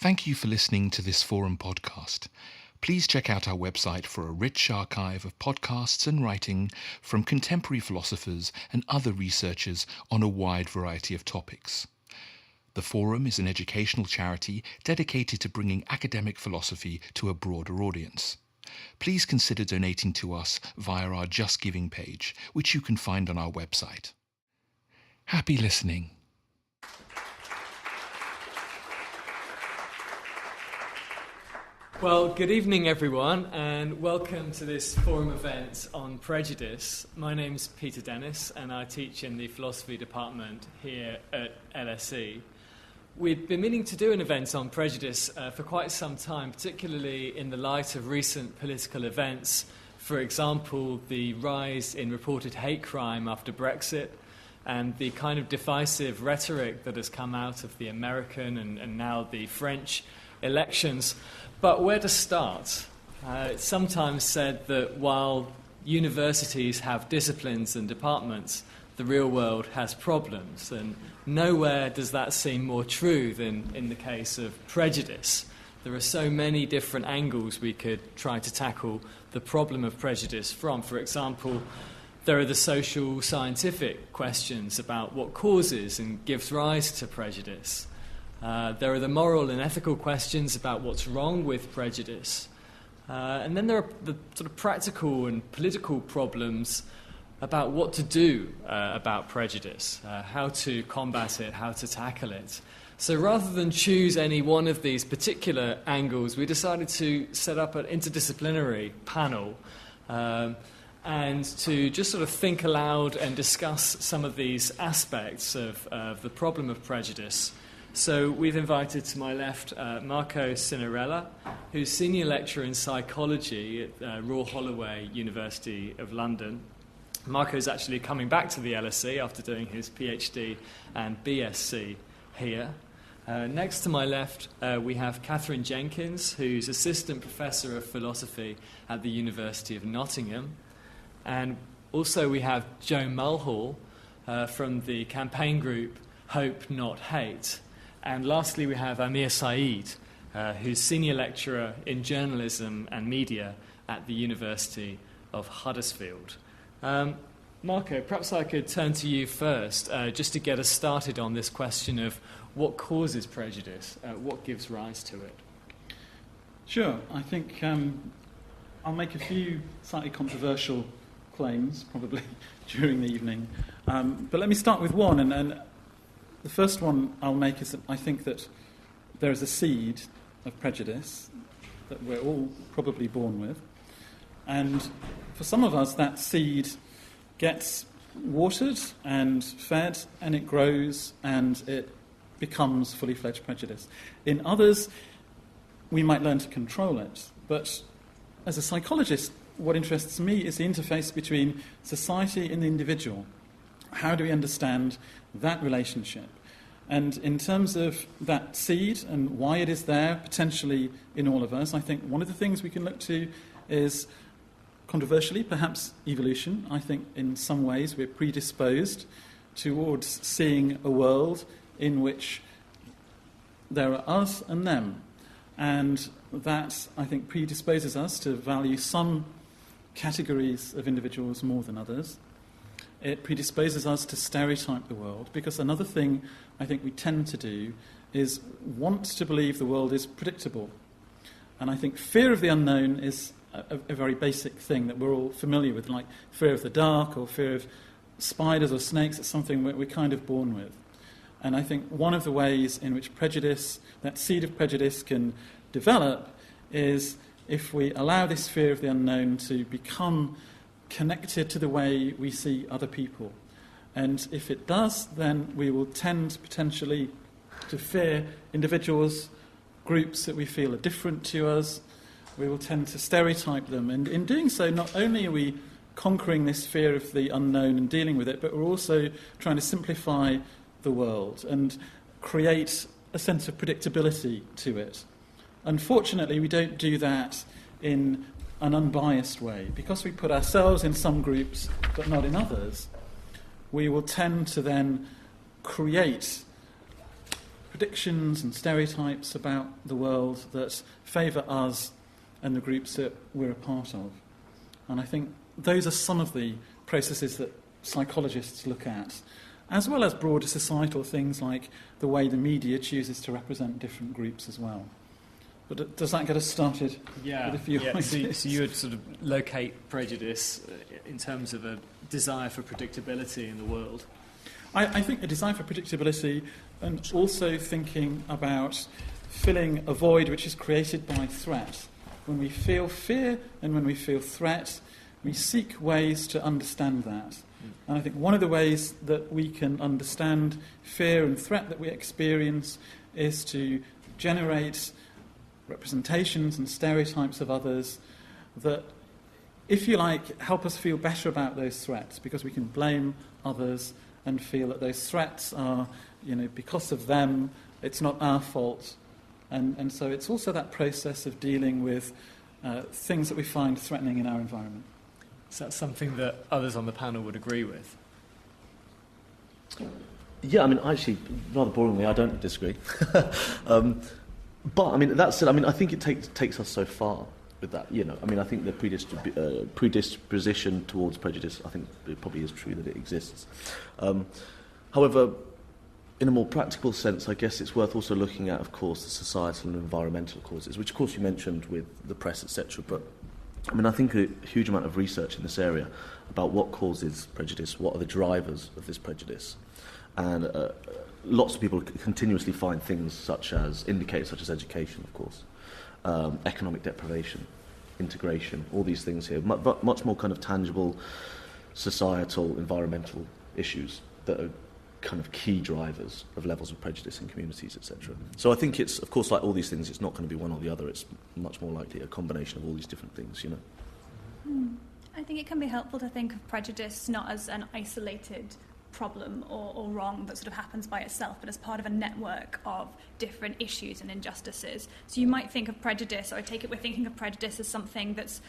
Thank you for listening to this Forum podcast. Please check out our website for a rich archive of podcasts and writing from contemporary philosophers and other researchers on a wide variety of topics. The Forum is an educational charity dedicated to bringing academic philosophy to a broader audience. Please consider donating to us via our Just Giving page, which you can find on our website. Happy listening. Well, good evening everyone, and welcome to this forum event on prejudice. My name's Peter Dennis, and I teach in the philosophy department here at LSE. We've been meaning to do an event on prejudice for quite some time, particularly in the light of recent political events. For example, the rise in reported hate crime after Brexit, and the kind of divisive rhetoric that has come out of the American and now the French elections. But where to start? It's sometimes said that while universities have disciplines and departments, the real world has problems, and nowhere does that seem more true than in the case of prejudice. There are so many different angles we could try to tackle the problem of prejudice from. For example, there are the social scientific questions about what causes and gives rise to prejudice. There are the moral and ethical questions about what's wrong with prejudice. And then there are the sort of practical and political problems about what to do about prejudice, how to combat it, how to tackle it. So rather than choose any one of these particular angles, we decided to set up an interdisciplinary panel and to just sort of think aloud and discuss some of these aspects of the problem of prejudice. So we've invited to my left Marco Cinnirella, who's Senior Lecturer in Psychology at Royal Holloway, University of London. Marco's actually coming back to the LSE after doing his PhD and BSc here. Next to my left, we have Katharine Jenkins, who's Assistant Professor of Philosophy at the University of Nottingham. And also we have Joe Mulhall from the campaign group Hope Not Hate. And lastly, we have Amir Saeed, who's Senior Lecturer in Journalism and Media at the University of Huddersfield. Marco, perhaps I could turn to you first, just to get us started on this question of what causes prejudice, what gives rise to it. Sure. I think I'll make a few slightly controversial claims, probably, during the evening. But let me start with one, and the first one I'll make is that I think that there is a seed of prejudice that we're all probably born with. And for some of us, that seed gets watered and fed, and it grows, and it becomes fully fledged prejudice. In others, we might learn to control it. But as a psychologist, what interests me is the interface between society and the individual. How do we understand that relationship? And in terms of that seed and why it is there, potentially in all of us, I think one of the things we can look to is, controversially, perhaps evolution. I think in some ways we're predisposed towards seeing a world in which there are us and them. And that, I think, predisposes us to value some categories of individuals more than others. It predisposes us to stereotype the world, because another thing I think we tend to do is want to believe the world is predictable. And I think fear of the unknown is a very basic thing that we're all familiar with, like fear of the dark or fear of spiders or snakes. It's something we're kind of born with. And I think one of the ways in which prejudice, that seed of prejudice, can develop is if we allow this fear of the unknown to become connected to the way we see other people. And if it does, then we will tend potentially to fear individuals, groups that we feel are different to us. We will tend to stereotype them. And in doing so, not only are we conquering this fear of the unknown and dealing with it, but we're also trying to simplify the world and create a sense of predictability to it. Unfortunately, we don't do that in an unbiased way. Because we put ourselves in some groups but not in others, we will tend to then create predictions and stereotypes about the world that favour us and the groups that we're a part of. And I think those are some of the processes that psychologists look at, as well as broader societal things like the way the media chooses to represent different groups as well. But does that get us started with a few ideas? So you would sort of locate prejudice in terms of a desire for predictability in the world? I think a desire for predictability, and also thinking about filling a void which is created by threat. When we feel fear and when we feel threat, we seek ways to understand that. And I think one of the ways that we can understand fear and threat that we experience is to generate representations and stereotypes of others that, if you like, help us feel better about those threats, because we can blame others and feel that those threats are, because of them, it's not our fault. And so it's also that process of dealing with things that we find threatening in our environment. Is that something that others on the panel would agree with? Yeah, actually, rather boringly, I don't disagree. But, that said, I think it takes us so far with that, I think the predisposition towards prejudice, I think it probably is true that it exists. However, in a more practical sense, I guess it's worth also looking at, of course, the societal and environmental causes, which, of course, you mentioned with the press, etc., but I think a huge amount of research in this area about what causes prejudice, what are the drivers of this prejudice. And lots of people continuously find things such as education, of course, economic deprivation, integration, all these things here, much more kind of tangible societal, environmental issues that are kind of key drivers of levels of prejudice in communities, etc. So I think it's, of course, like all these things, it's not going to be one or the other. It's much more likely a combination of all these different things, I think it can be helpful to think of prejudice not as an isolated problem or wrong that sort of happens by itself, but as part of a network of different issues and injustices. So you might think of prejudice, or I take it we're thinking of prejudice as something that's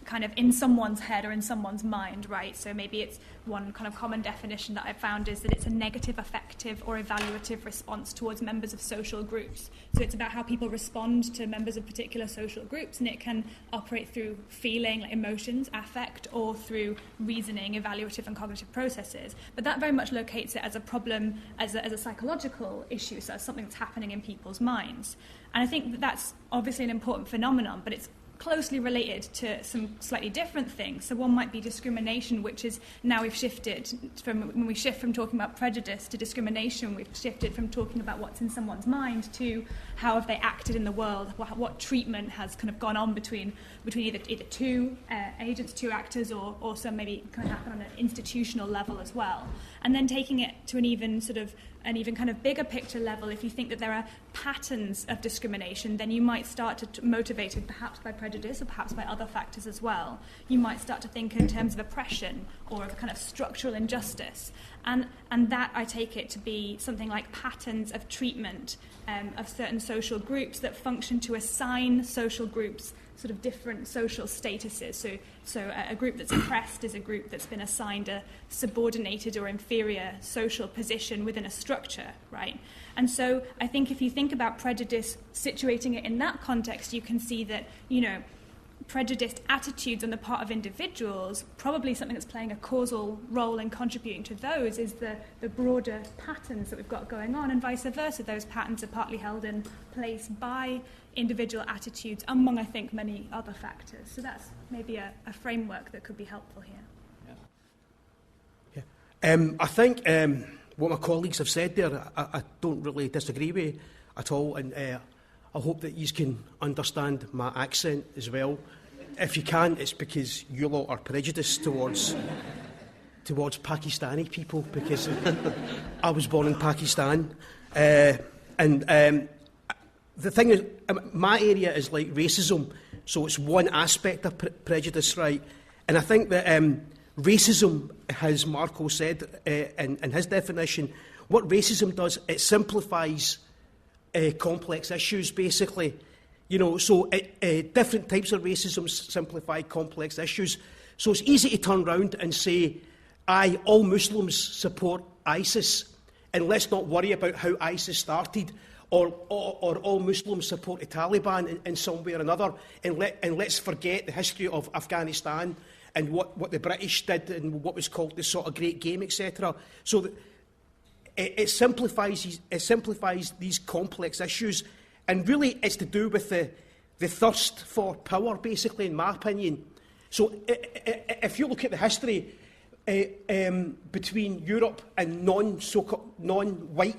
kind of in someone's head or in someone's mind, right? So maybe it's one kind of common definition that I've found is that it's a negative, affective or evaluative response towards members of social groups. So it's about how people respond to members of particular social groups, and it can operate through feeling, like emotions, affect, or through reasoning, evaluative and cognitive processes. But that very much locates it as a problem, as a psychological issue, so as something that's happening in people's minds. And I think that that's obviously an important phenomenon, but it's closely related to some slightly different things. So one might be discrimination, which is now we've shifted from, when we shift from talking about prejudice to discrimination, we've shifted from talking about what's in someone's mind to how have they acted in the world, what treatment has kind of gone on between either two agents, two actors, or some maybe kind of happen on an institutional level as well. And then taking it to an even kind of bigger picture level, if you think that there are patterns of discrimination, then you might start to motivated perhaps by prejudice or perhaps by other factors as well. You might start to think in terms of oppression or of a kind of structural injustice. And that, I take it to be something like patterns of treatment of certain social groups that function to assign social groups sort of different social statuses. So a group that's oppressed is a group that's been assigned a subordinated or inferior social position within a structure, right? And so I think if you think about prejudice, situating it in that context, you can see that, prejudiced attitudes on the part of individuals, probably something that's playing a causal role in contributing to those is the broader patterns that we've got going on, and vice versa. Those patterns are partly held in place by individual attitudes, among, I think, many other factors. So that's maybe a framework that could be helpful here. Yeah. I think what my colleagues have said there, I don't really disagree with at all, and I hope that you can understand my accent as well. If you can't, it's because you lot are prejudiced towards Pakistani people, because I was born in Pakistan. And the thing is, my area is like racism, so it's one aspect of prejudice, right? And I think that racism, as Marco said in his definition, what racism does, it simplifies complex issues, basically. So different types of racism simplify complex issues. So it's easy to turn around and say, all Muslims support ISIS. and let's not worry about how ISIS started, or all Muslims support the Taliban in some way or another, and let's forget the history of Afghanistan and what the British did and what was called the sort of Great Game, etc. So that it simplifies these complex issues, and really it's to do with the thirst for power, basically, in my opinion. So if you look at the history between Europe and non-white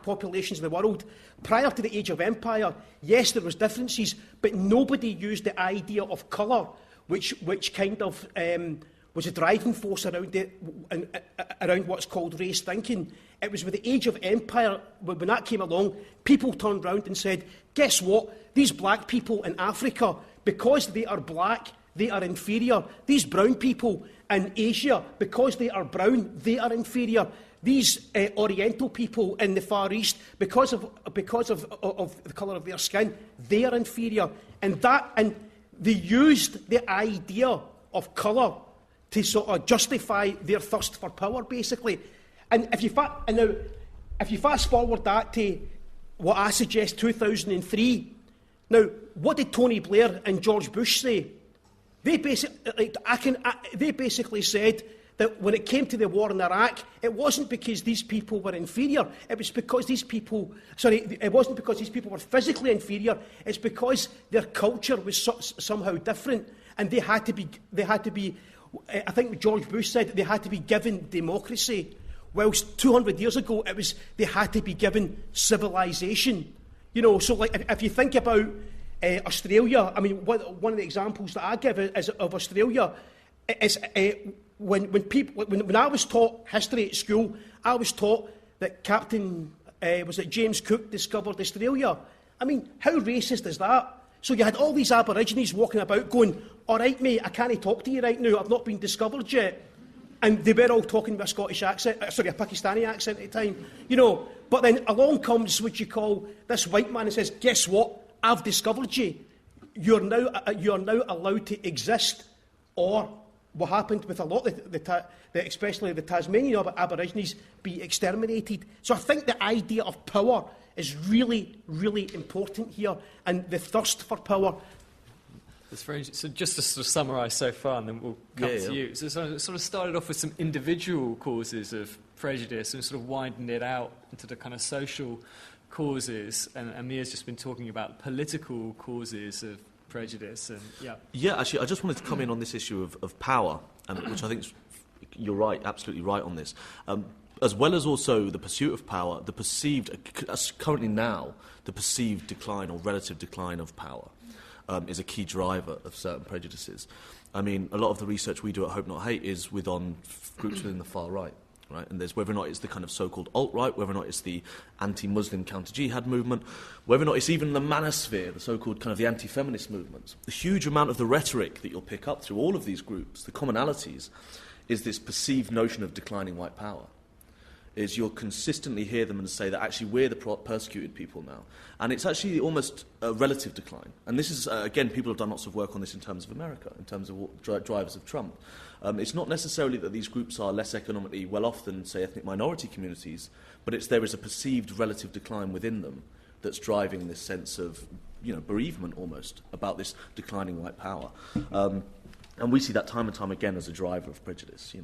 populations in the world, prior to the Age of Empire, yes, there was differences, but nobody used the idea of colour, which kind of was a driving force around what's called race thinking. It was with the Age of Empire, when that came along, people turned round and said, guess what? These black people in Africa, because they are black, they are inferior. These brown people in Asia, because they are brown, they are inferior. These Oriental people in the Far East, because of the colour of their skin, they are inferior. And they used the idea of colour to sort of justify their thirst for power, basically. And if you fast forward that to what I suggest, 2003, now what did Tony Blair and George Bush say? They basically said that when it came to the war in Iraq, it wasn't because these people were inferior. It was because these people, it wasn't because these people were physically inferior. It's because their culture was somehow different, and they had to be. I think George Bush said they had to be given democracy, whilst 200 years ago it was they had to be given civilization. You know, so like if you think about Australia, I mean, one of the examples that I give is of Australia. Is when I was taught history at school, I was taught that Captain James Cook discovered Australia. I mean, how racist is that? So you had all these Aborigines walking about going, all right, mate, I can't talk to you right now, I've not been discovered yet. And they were all talking with a Scottish accent, a Pakistani accent at the time, you know. But then along comes what you call this white man and says, guess what? I've discovered you. You're now allowed to exist. Or what happened with a lot of especially the Tasmanian Aborigines, be exterminated. So I think the idea of power is really, really important here, and the thirst for power. That's very so. Just to sort of summarise so far, and then we'll come to you. So it sort of started off with some individual causes of prejudice, and sort of widened it out into the kind of social causes. And Amir's just been talking about political causes of prejudice. And actually, I just wanted to come in on this issue of power, which I think you're right, absolutely right on this. As well as also the pursuit of power, the perceived decline or relative decline of power is a key driver of certain prejudices. I mean, a lot of the research we do at Hope Not Hate is on groups within the far right, and there's whether or not it's the kind of so-called alt-right, whether or not it's the anti-Muslim counter-jihad movement, whether or not it's even the manosphere, the so-called kind of the anti-feminist movements. The huge amount of the rhetoric that you'll pick up through all of these groups, the commonalities, is this perceived notion of declining white power. Is you'll consistently hear them and say that actually we're the persecuted people now. And it's actually almost a relative decline. And this is, again, people have done lots of work on this in terms of America, in terms of what drivers of Trump. It's not necessarily that these groups are less economically well-off than, say, ethnic minority communities, but there is a perceived relative decline within them that's driving this sense of, bereavement almost about this declining white power. And we see that time and time again as a driver of prejudice,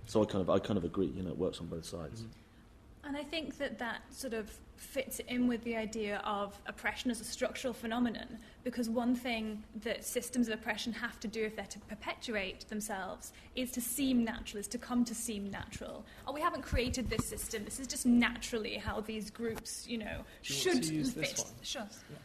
So I kind of agree, it works on both sides. Mm-hmm. And I think that sort of fits in with the idea of oppression as a structural phenomenon, because one thing that systems of oppression have to do if they're to perpetuate themselves is to seem natural, is to come to seem natural. Oh, we haven't created this system, this is just naturally how these groups, should fit. Sure. Yeah.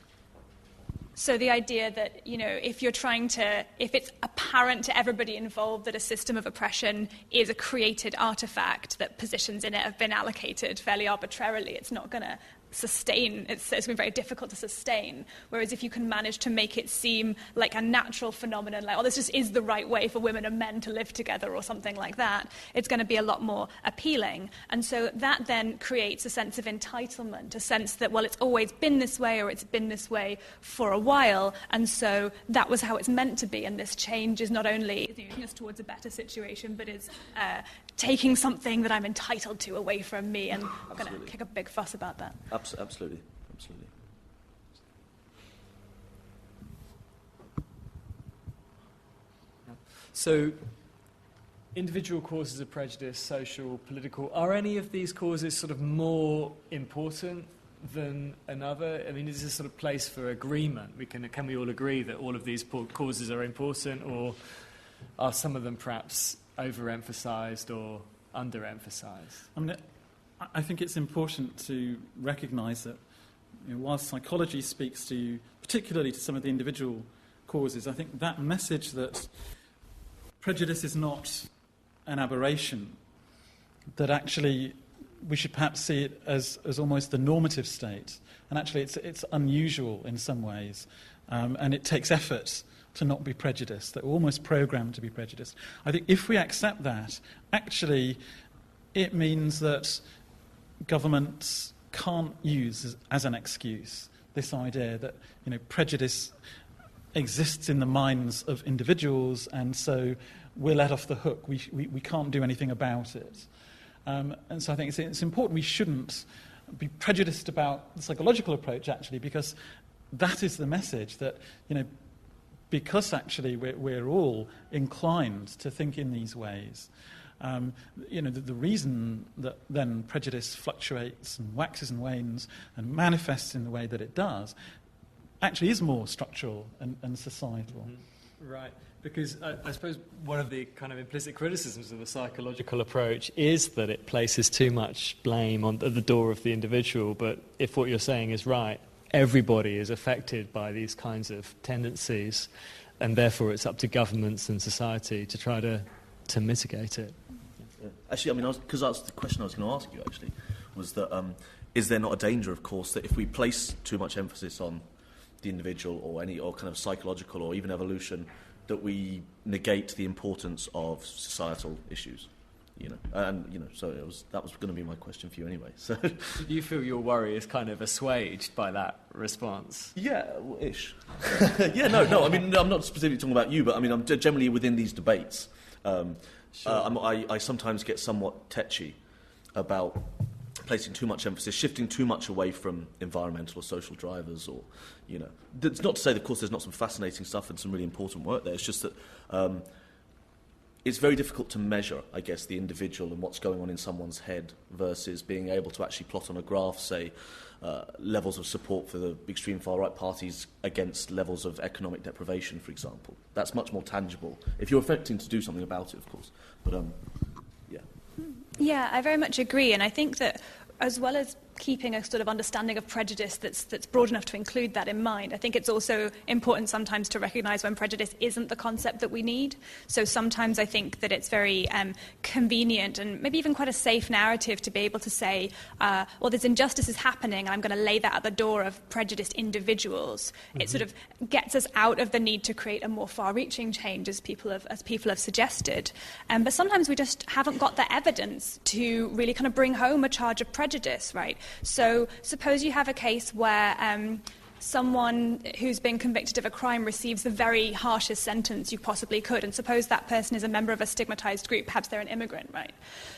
So the idea that, if it's apparent to everybody involved that a system of oppression is a created artifact, that positions in it have been allocated fairly arbitrarily, it's not going to sustain, it's going to be very difficult to sustain. Whereas if you can manage to make it seem like a natural phenomenon, like, oh, this just is the right way for women and men to live together or something like that, it's going to be a lot more appealing. And so that then creates a sense of entitlement, a sense that, well, it's always been this way or it's been this way for a while, and so that was how it's meant to be, and this change is not only moving us towards a better situation, but is taking something that I'm entitled to away from me, and I'm going to kick a big fuss about that. Absolutely. So, individual causes of prejudice, social, political, are any of these causes sort of more important than another? I mean, is this a sort of place for agreement? Can we all agree that all of these causes are important, or are some of them perhaps overemphasised or underemphasised? I mean, I think it's important to recognise that, while psychology speaks to, particularly to some of the individual causes, I think that message that prejudice is not an aberration, that actually we should perhaps see it as almost the normative state, and actually it's unusual in some ways, and it takes effort to not be prejudiced, that we're almost programmed to be prejudiced. I think if we accept that, actually it means that governments can't use as an excuse this idea that prejudice exists in the minds of individuals, and so we're let off the hook. We can't do anything about it. And so I think it's important we shouldn't be prejudiced about the psychological approach, actually, because that is the message that, because actually we're all inclined to think in these ways, the reason that then prejudice fluctuates and waxes and wanes and manifests in the way that it does actually is more structural and societal. Mm-hmm. Right. Because I suppose one of the kind of implicit criticisms of the psychological approach is that it places too much blame at the door of the individual. But if what you're saying is right, everybody is affected by these kinds of tendencies, and therefore it's up to governments and society to try to mitigate it. Yeah. Actually, because that's the question I was going to ask you, actually, was that is there not a danger, of course, that if we place too much emphasis on the individual or kind of psychological or even evolution, that we negate the importance of societal issues, so that was going to be my question for you anyway. So, do you feel your worry is kind of assuaged by that response? Yeah, well, ish. Yeah, no. I mean, I'm not specifically talking about you, but I mean, I'm generally within these debates. Sure. I sometimes get somewhat tetchy about placing too much emphasis, shifting too much away from environmental or social drivers, or it's not to say that, of course, there's not some fascinating stuff and some really important work there. It's just that it's very difficult to measure, I guess, the individual and what's going on in someone's head versus being able to actually plot on a graph, say, levels of support for the extreme far-right parties against levels of economic deprivation, for example. That's much more tangible, if you're affecting to do something about it, of course. But, yeah. Yeah, I very much agree, and I think that as well as keeping a sort of understanding of prejudice that's broad enough to include that in mind, I think it's also important sometimes to recognise when prejudice isn't the concept that we need. So sometimes I think that it's very convenient and maybe even quite a safe narrative to be able to say, well, there's injustices happening and I'm going to lay that at the door of prejudiced individuals. Mm-hmm. It sort of gets us out of the need to create a more far-reaching change, as people have suggested. But sometimes we just haven't got the evidence to really kind of bring home a charge of prejudice, right? So suppose you have a case where someone who's been convicted of a crime receives the very harshest sentence you possibly could, and suppose that person is a member of a stigmatised group, perhaps they're an immigrant, right?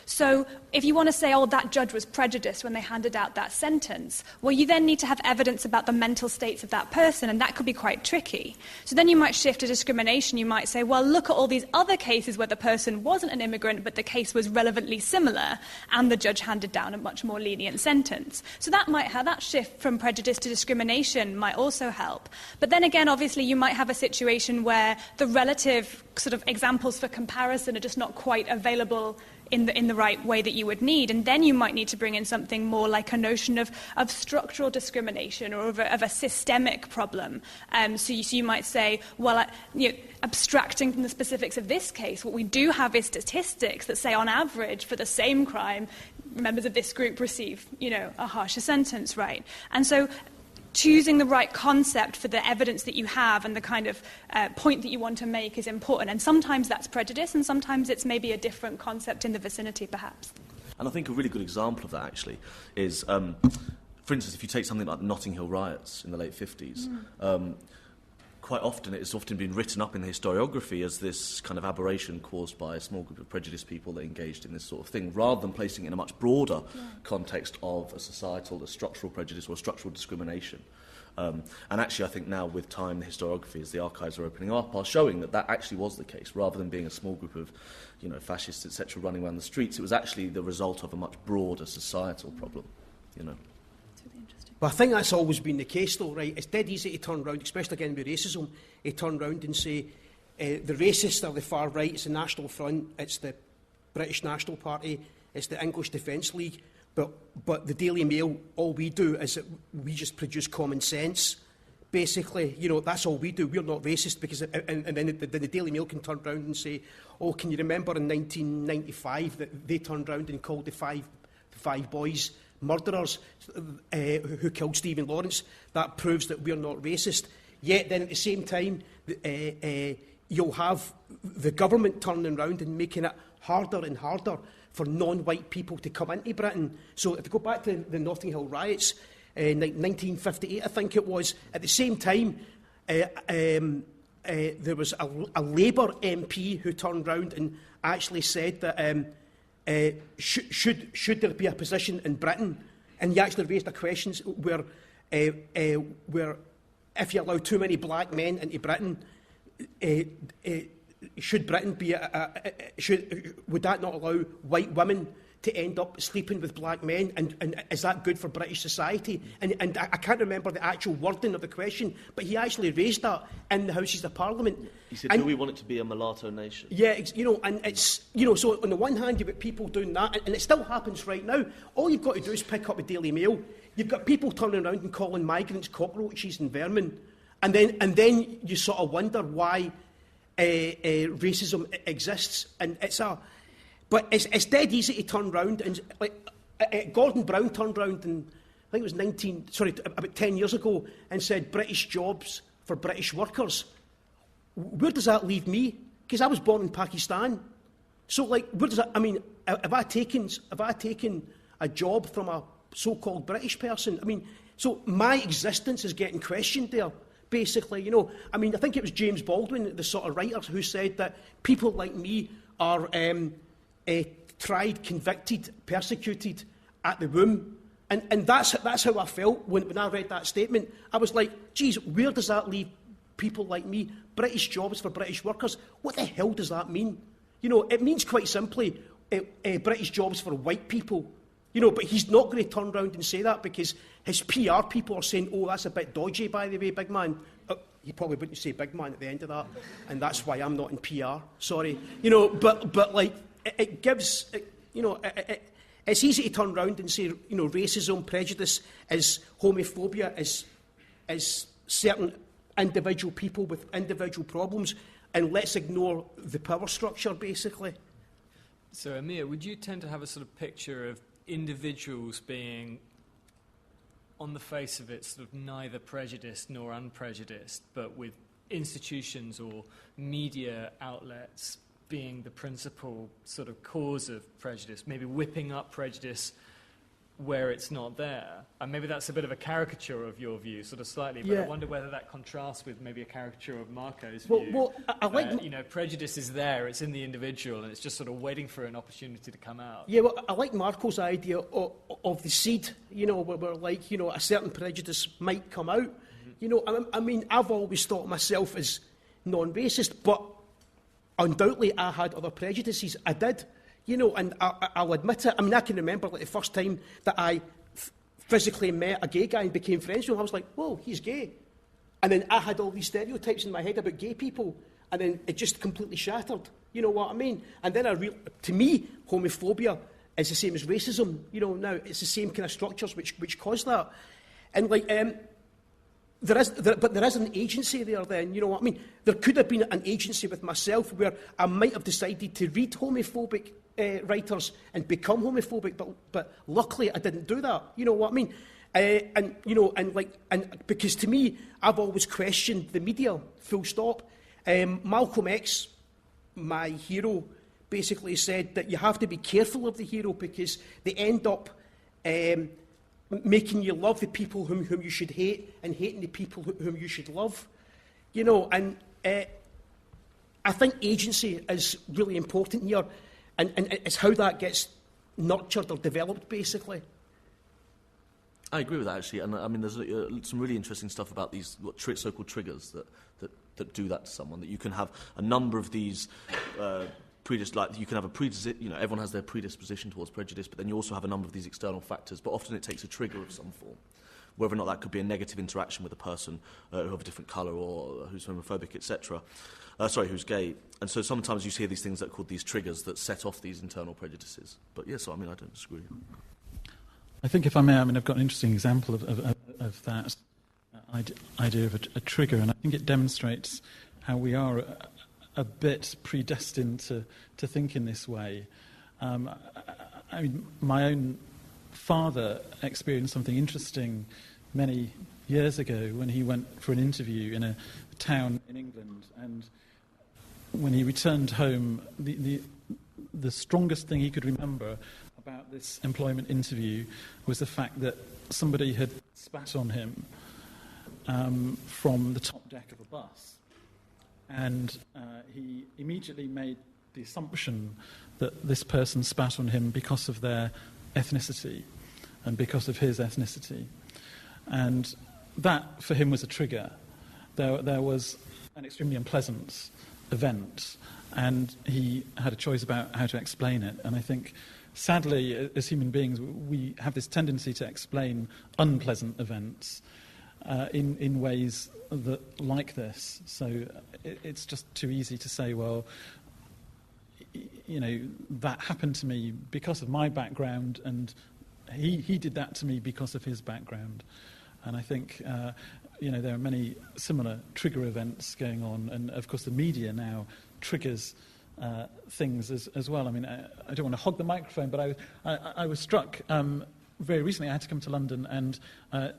So if you want to say, oh, that judge was prejudiced when they handed out that sentence, well, you then need to have evidence about the mental states of that person, and that could be quite tricky. So then you might shift to discrimination. You might say, well, look at all these other cases where the person wasn't an immigrant, but the case was relevantly similar, and the judge handed down a much more lenient sentence. So that might have that shift from prejudice to discrimination might also help. But then again, obviously, you might have a situation where the relative sort of examples for comparison are just not quite available in the right way that you would need, and then you might need to bring in something more like a notion of structural discrimination or of a systemic problem. So you might say, well, abstracting from the specifics of this case, what we do have is statistics that say, on average, for the same crime, members of this group receive, a harsher sentence, right? And so choosing the right concept for the evidence that you have and the kind of point that you want to make is important. And sometimes that's prejudice, and sometimes it's maybe a different concept in the vicinity, perhaps. And I think a really good example of that, actually, is, for instance, if you take something like the Notting Hill riots in the late 50s, quite often it's often been written up in the historiography as this kind of aberration caused by a small group of prejudiced people that engaged in this sort of thing, rather than placing it in a much broader context of a societal, a structural prejudice or a structural discrimination. And actually, I think now with time, the historiography, as the archives are opening up, are showing that that actually was the case, rather than being a small group of, fascists, etc., running around the streets. It was actually the result of a much broader societal problem, It's really interesting. But I think that's always been the case, though, right? It's dead easy to turn round, especially again with racism, to turn round and say the racists are the far right, it's the National Front, it's the British National Party, it's the English Defence League, but the Daily Mail, all we do is that we just produce common sense. Basically, that's all we do. We're not racist, because, and then the Daily Mail can turn round and say, oh, can you remember in 1995 that they turned round and called the five boys murderers who killed Stephen Lawrence? That proves that we're not racist. Yet then at the same time, you'll have the government turning round and making it harder and harder for non-white people to come into Britain. So if you go back to the Notting Hill riots, 1958, I think it was, at the same time, there was a Labour MP who turned round and actually said that should there be a position in Britain, and he actually raised a question where if you allow too many black men into Britain, should Britain be would that not allow white women to end up sleeping with black men, and is that good for British society? And I can't remember the actual wording of the question, but he actually raised that in the Houses of Parliament. He said, do we want it to be a mulatto nation? Yeah, and it's, so on the one hand, you've got people doing that, and it still happens right now. All you've got to do is pick up the Daily Mail. You've got people turning around and calling migrants cockroaches and vermin, and then you sort of wonder why racism exists, and but it's dead easy to turn round, and Gordon Brown turned round, and I think it was about 10 years ago, and said British jobs for British workers. Where does that leave me? Because I was born in Pakistan. So, where does that? I mean, have I taken a job from a so-called British person? I mean, so my existence is getting questioned there. Basically, I mean, I think it was James Baldwin, the sort of writer, who said that people like me are tried, convicted, persecuted at the womb. And that's how I felt when I read that statement. I was like, geez, where does that leave people like me? British jobs for British workers? What the hell does that mean? It means quite simply British jobs for white people. But he's not going to turn around and say that, because his PR people are saying, oh, that's a bit dodgy, by the way, big man. He probably wouldn't say big man at the end of that, and that's why I'm not in PR. Sorry. But like, it gives, it's easy to turn around and say, racism, prejudice is homophobia, is certain individual people with individual problems, and let's ignore the power structure, basically. So, Amir, would you tend to have a sort of picture of individuals being, on the face of it, sort of neither prejudiced nor unprejudiced, but with institutions or media outlets being the principal sort of cause of prejudice, maybe whipping up prejudice where it's not there? And maybe that's a bit of a caricature of your view, sort of slightly, but I wonder whether that contrasts with maybe a caricature of Marco's view. Well, I like... prejudice is there, it's in the individual, and it's just sort of waiting for an opportunity to come out. Yeah, well, I like Marco's idea of the seed, where like, a certain prejudice might come out. Mm-hmm. I mean, I've always thought myself as non-racist, but undoubtedly I had other prejudices. I did. And I'll admit it. I mean, I can remember like the first time that I physically met a gay guy and became friends with him. I was like, whoa, he's gay. And then I had all these stereotypes in my head about gay people, and then it just completely shattered. You know what I mean? And then to me, homophobia is the same as racism. Now it's the same kind of structures which cause that. And like, there is an agency there then, you know what I mean? There could have been an agency with myself where I might have decided to read homophobic writers and become homophobic, but luckily I didn't do that. You know what I mean? And because to me, I've always questioned the media, full stop. Malcolm X, my hero, basically said that you have to be careful of the hero because they end up making you love the people whom you should hate and hating the people whom you should love. You know, and I think agency is really important here, and it's how that gets nurtured or developed, basically. I agree with that, actually, and I mean, there's some really interesting stuff about these so-called triggers that do that to someone. That you can have a number of these you can have everyone has their predisposition towards prejudice, but then you also have a number of these external factors. But often it takes a trigger of some form, whether or not that could be a negative interaction with a person who of a different colour or who's homophobic, etc. Who's gay. And so sometimes you hear these things that are called these triggers that set off these internal prejudices. But yes, I don't disagree. I think, if I may, I've got an interesting example of that idea of a trigger, and I think it demonstrates how we are a bit predestined to think in this way. I mean, my own father experienced something interesting many years ago when he went for an interview in a town in England, and when he returned home, the strongest thing he could remember about this employment interview was the fact that somebody had spat on him from the top deck of a bus. And he immediately made the assumption that this person spat on him because of their ethnicity and because of his ethnicity. And that, for him, was a trigger. There was an extremely unpleasant event, and he had a choice about how to explain it. And I think, sadly, as human beings, we have this tendency to explain unpleasant events in ways that like this. So it's just too easy to say, well, that happened to me because of my background, and he did that to me because of his background. And I think there are many similar trigger events going on, and of course the media now triggers things as well. I mean, I don't want to hog the microphone, but I was struck very recently. I had to come to London and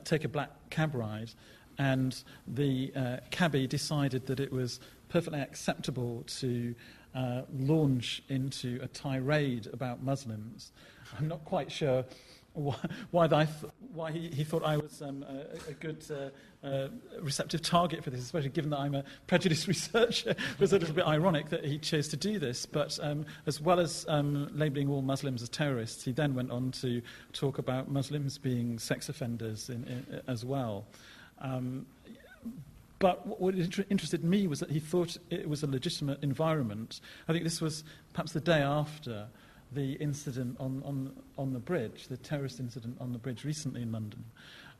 take a black cab ride, and the cabbie decided that it was perfectly acceptable to launch into a tirade about Muslims. I'm not quite sure why he thought I was a good receptive target for this, especially given that I'm a prejudice researcher. It was a little bit ironic that he chose to do this, but as well as labelling all Muslims as terrorists, he then went on to talk about Muslims being sex offenders as well. But what interested me was that he thought it was a legitimate environment. I think this was perhaps the day after the incident on the bridge, the terrorist incident on the bridge recently in London.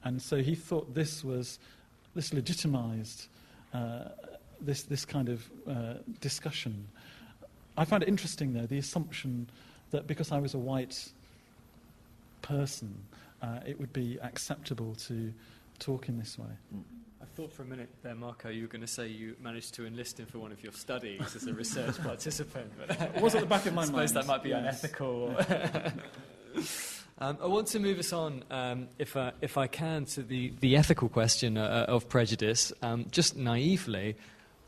And so he thought this legitimised this kind of discussion. I find it interesting, though, the assumption that because I was a white person, it would be acceptable to talk in this way. I thought for a minute there, Marco, you were going to say you managed to enlist him for one of your studies as a research participant. But it was at the back of my mind. I suppose that might be unethical. I want to move us on, if I can, to the ethical question of prejudice. Just naively,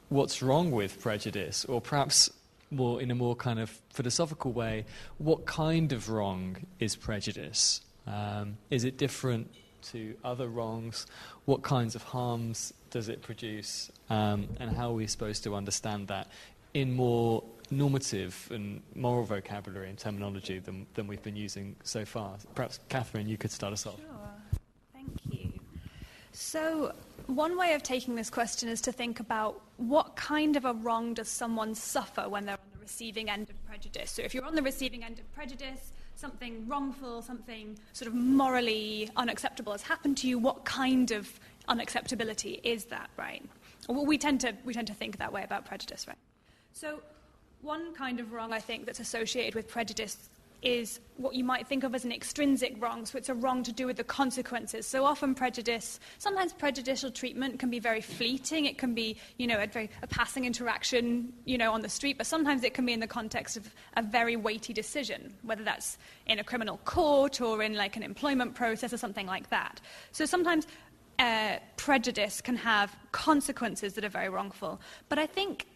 what's wrong with prejudice? Or perhaps more in a more kind of philosophical way, what kind of wrong is prejudice? Is it different to other wrongs? What kinds of harms does it produce? And how are we supposed to understand that in more normative and moral vocabulary and terminology than we've been using so far? Perhaps, Katharine, you could start us off. Sure. Thank you. So one way of taking this question is to think about what kind of a wrong does someone suffer when they're on the receiving end of prejudice. So if you're on the receiving end of prejudice, something wrongful, something sort of morally unacceptable has happened to you, what kind of unacceptability is that, right? Well, we tend to think that way about prejudice, right? So one kind of wrong, I think, that's associated with prejudice is what you might think of as an extrinsic wrong, so it's a wrong to do with the consequences. So often sometimes prejudicial treatment can be very fleeting. It can be, a passing interaction, on the street, but sometimes it can be in the context of a very weighty decision, whether that's in a criminal court or in like an employment process or something like that. So sometimes prejudice can have consequences that are very wrongful. But I think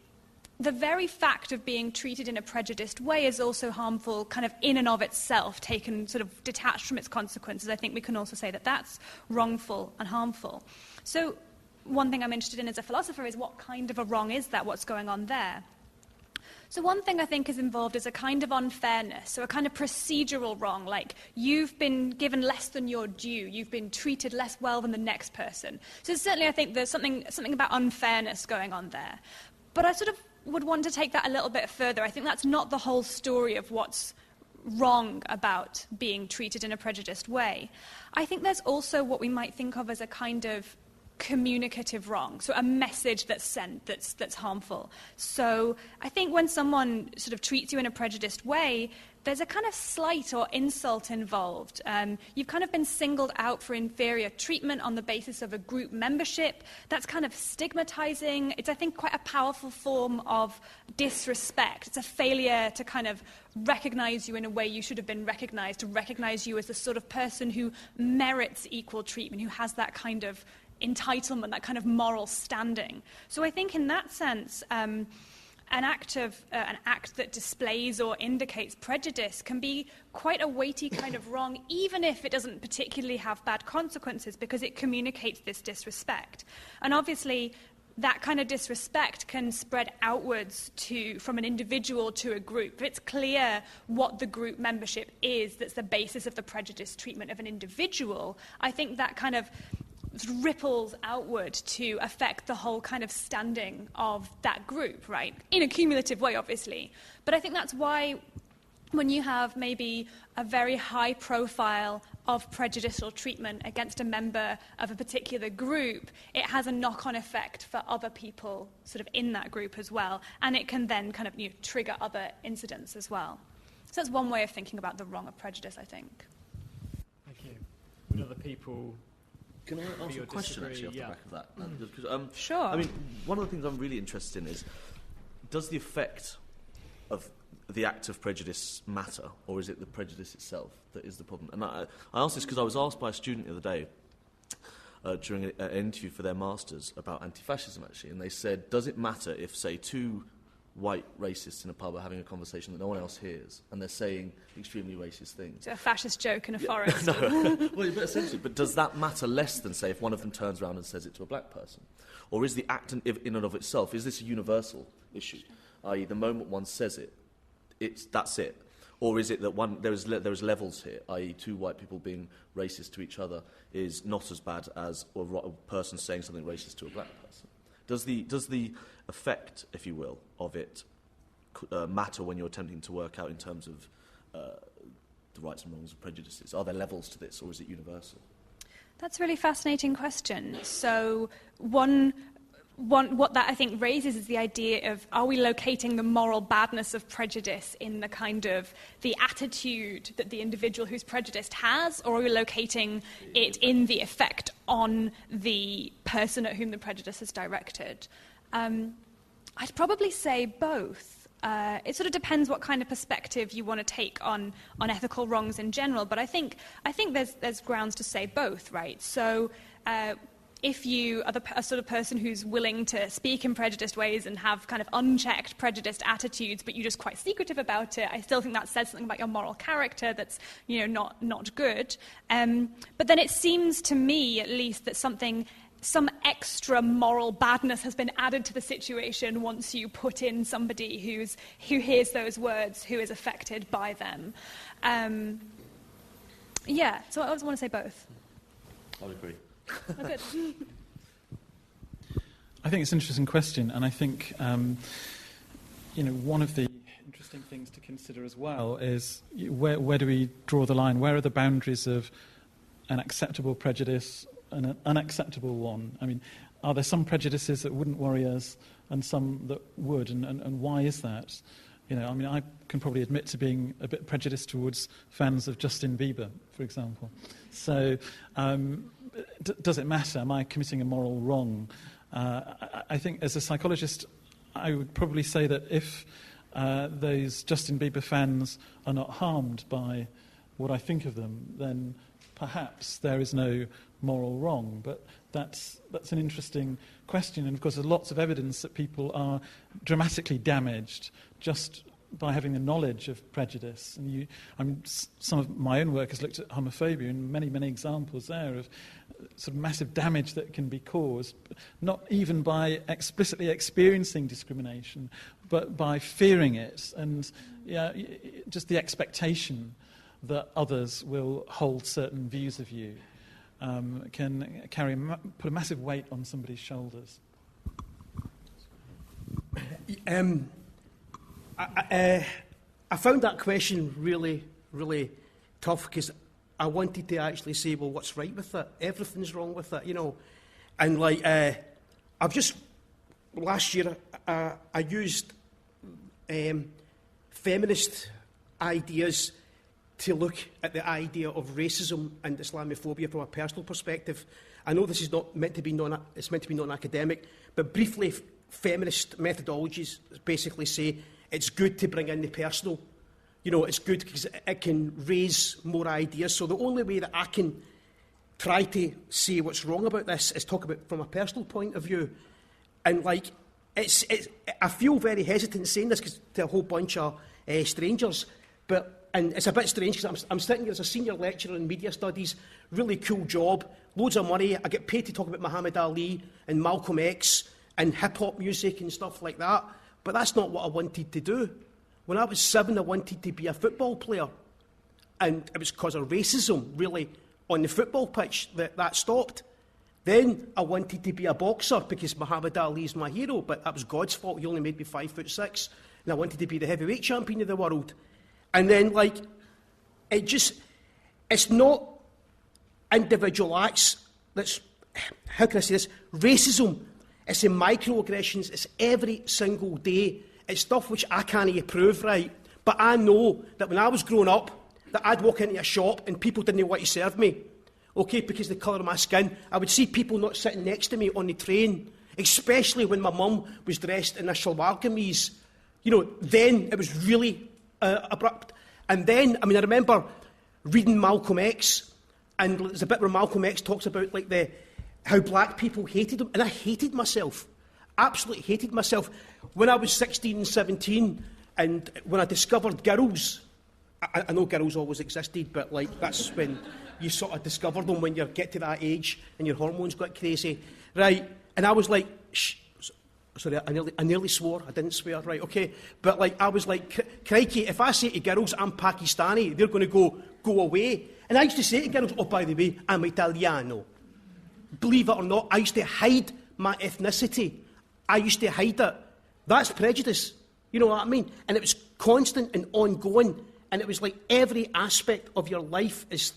the very fact of being treated in a prejudiced way is also harmful kind of in and of itself, taken sort of detached from its consequences. I think we can also say that that's wrongful and harmful. So one thing I'm interested in as a philosopher is what kind of a wrong is that, what's going on there? So one thing I think is involved is a kind of unfairness, so a kind of procedural wrong, like you've been given less than your due, you've been treated less well than the next person. So certainly I think there's something about unfairness going on there. But I sort of would want to take that a little bit further. I think that's not the whole story of what's wrong about being treated in a prejudiced way. I think there's also what we might think of as a kind of communicative wrong, so a message that's sent that's harmful. So I think when someone sort of treats you in a prejudiced way, there's a kind of slight or insult involved. You've kind of been singled out for inferior treatment on the basis of a group membership. That's kind of stigmatizing. It's, I think, quite a powerful form of disrespect. It's a failure to kind of recognize you in a way you should have been recognized, to recognize you as the sort of person who merits equal treatment, who has that kind of entitlement, that kind of moral standing. So I think in that sense, an act that displays or indicates prejudice can be quite a weighty kind of wrong, even if it doesn't particularly have bad consequences, because it communicates this disrespect. And obviously, that kind of disrespect can spread outwards from an individual to a group. If it's clear what the group membership is that's the basis of the prejudiced treatment of an individual, I think that kind of ripples outward to affect the whole kind of standing of that group, right? In a cumulative way, obviously. But I think that's why when you have maybe a very high profile of prejudicial treatment against a member of a particular group, it has a knock-on effect for other people sort of in that group as well. And it can then kind of trigger other incidents as well. So that's one way of thinking about the wrong of prejudice, I think. Thank you. Would other people... Can I ask a question actually off the back of that? Because, sure. I mean, one of the things I'm really interested in is, does the effect of the act of prejudice matter, or is it the prejudice itself that is the problem? And I asked this because I was asked by a student the other day during an interview for their masters about anti-fascism, actually, and they said, does it matter if, say, two white racists in a pub are having a conversation that no one else hears, and they're saying extremely racist things? So a fascist joke in a forest. No, well, but essentially, but does that matter less than, say, if one of them turns around and says it to a black person? Or is the act in and of itself, is this a universal issue? I.e., the moment one says it, that's it? Or is it that there is levels here, i.e. two white people being racist to each other is not as bad as a person saying something racist to a black person? Does the effect, if you will, of it matter when you're attempting to work out in terms of the rights and wrongs of prejudices? Are there levels to this, or is it universal? That's a really fascinating question. So what that I think raises is the idea of, are we locating the moral badness of prejudice in the kind of the attitude that the individual who's prejudiced has, or are we locating it in the effect on the person at whom the prejudice is directed? I'd probably say both. It sort of depends what kind of perspective you want to take on ethical wrongs in general, but I think there's grounds to say both, right? So if you are a sort of person who's willing to speak in prejudiced ways and have kind of unchecked prejudiced attitudes, but you're just quite secretive about it, I still think that says something about your moral character that's, not good. But then it seems to me, at least, that some extra moral badness has been added to the situation once you put in somebody who hears those words, who is affected by them. So I always want to say both. I would agree. Oh, good. I think it's an interesting question, and I think one of the interesting things to consider as well is where do we draw the line? Where are the boundaries of an acceptable prejudice and an unacceptable one? I mean, are there some prejudices that wouldn't worry us and some that would, and why is that? You know, I mean, I can probably admit to being a bit prejudiced towards fans of Justin Bieber, for example. So, does it matter? Am I committing a moral wrong? I think as a psychologist, I would probably say that if those Justin Bieber fans are not harmed by what I think of them, then perhaps there is no moral wrong. But that's an interesting question. And of course, there's lots of evidence that people are dramatically damaged just by having the knowledge of prejudice. And some of my own work has looked at homophobia, and many, many examples there of sort of massive damage that can be caused, not even by explicitly experiencing discrimination, but by fearing it, and just the expectation that others will hold certain views of you can put a massive weight on somebody's shoulders. I found that question really, really tough, because I wanted to actually say, well, what's right with it? Everything's wrong with it, you know. And like, last year, I used feminist ideas to look at the idea of racism and Islamophobia from a personal perspective. I know this is not meant to be it's meant to be non-academic, but briefly, feminist methodologies basically say it's good to bring in the personal. You know, it's good because it can raise more ideas. So the only way that I can try to say what's wrong about this is talk about it from a personal point of view. And like, I feel very hesitant saying this to a whole bunch of strangers, and it's a bit strange because I'm sitting here as a senior lecturer in media studies, really cool job, loads of money. I get paid to talk about Muhammad Ali and Malcolm X and hip-hop music and stuff like that. But that's not what I wanted to do. When I was 7, I wanted to be a football player. And it was because of racism, really, on the football pitch that stopped. Then I wanted to be a boxer because Muhammad Ali is my hero, but that was God's fault. He only made me 5'6", and I wanted to be the heavyweight champion of the world. And then, like, it's not individual acts that's, how can I say this? Racism, it's in microaggressions, it's every single day. It's stuff which I can't approve, right? But I know that when I was growing up, that I'd walk into a shop and people didn't want to serve me, okay, because of the colour of my skin. I would see people not sitting next to me on the train, especially when my mum was dressed in a shalwar kameez. You know, then it was really abrupt. And then, I mean, I remember reading Malcolm X, and there's a bit where Malcolm X talks about like how black people hated him, and I hated myself. Absolutely hated myself. When I was 16 and 17, and when I discovered girls, I know girls always existed, but like that's when you sort of discover them, when you get to that age and your hormones got crazy, right? And I was like, sorry, I nearly swore. I didn't swear, right? Okay, but like I was like, crikey, if I say to girls I'm Pakistani, they're going to go away. And I used to say to girls, oh, by the way, I'm Italiano. Believe it or not, I used to hide my ethnicity. I used to hide it. That's prejudice. You know what I mean? And it was constant and ongoing. And it was like every aspect of your life is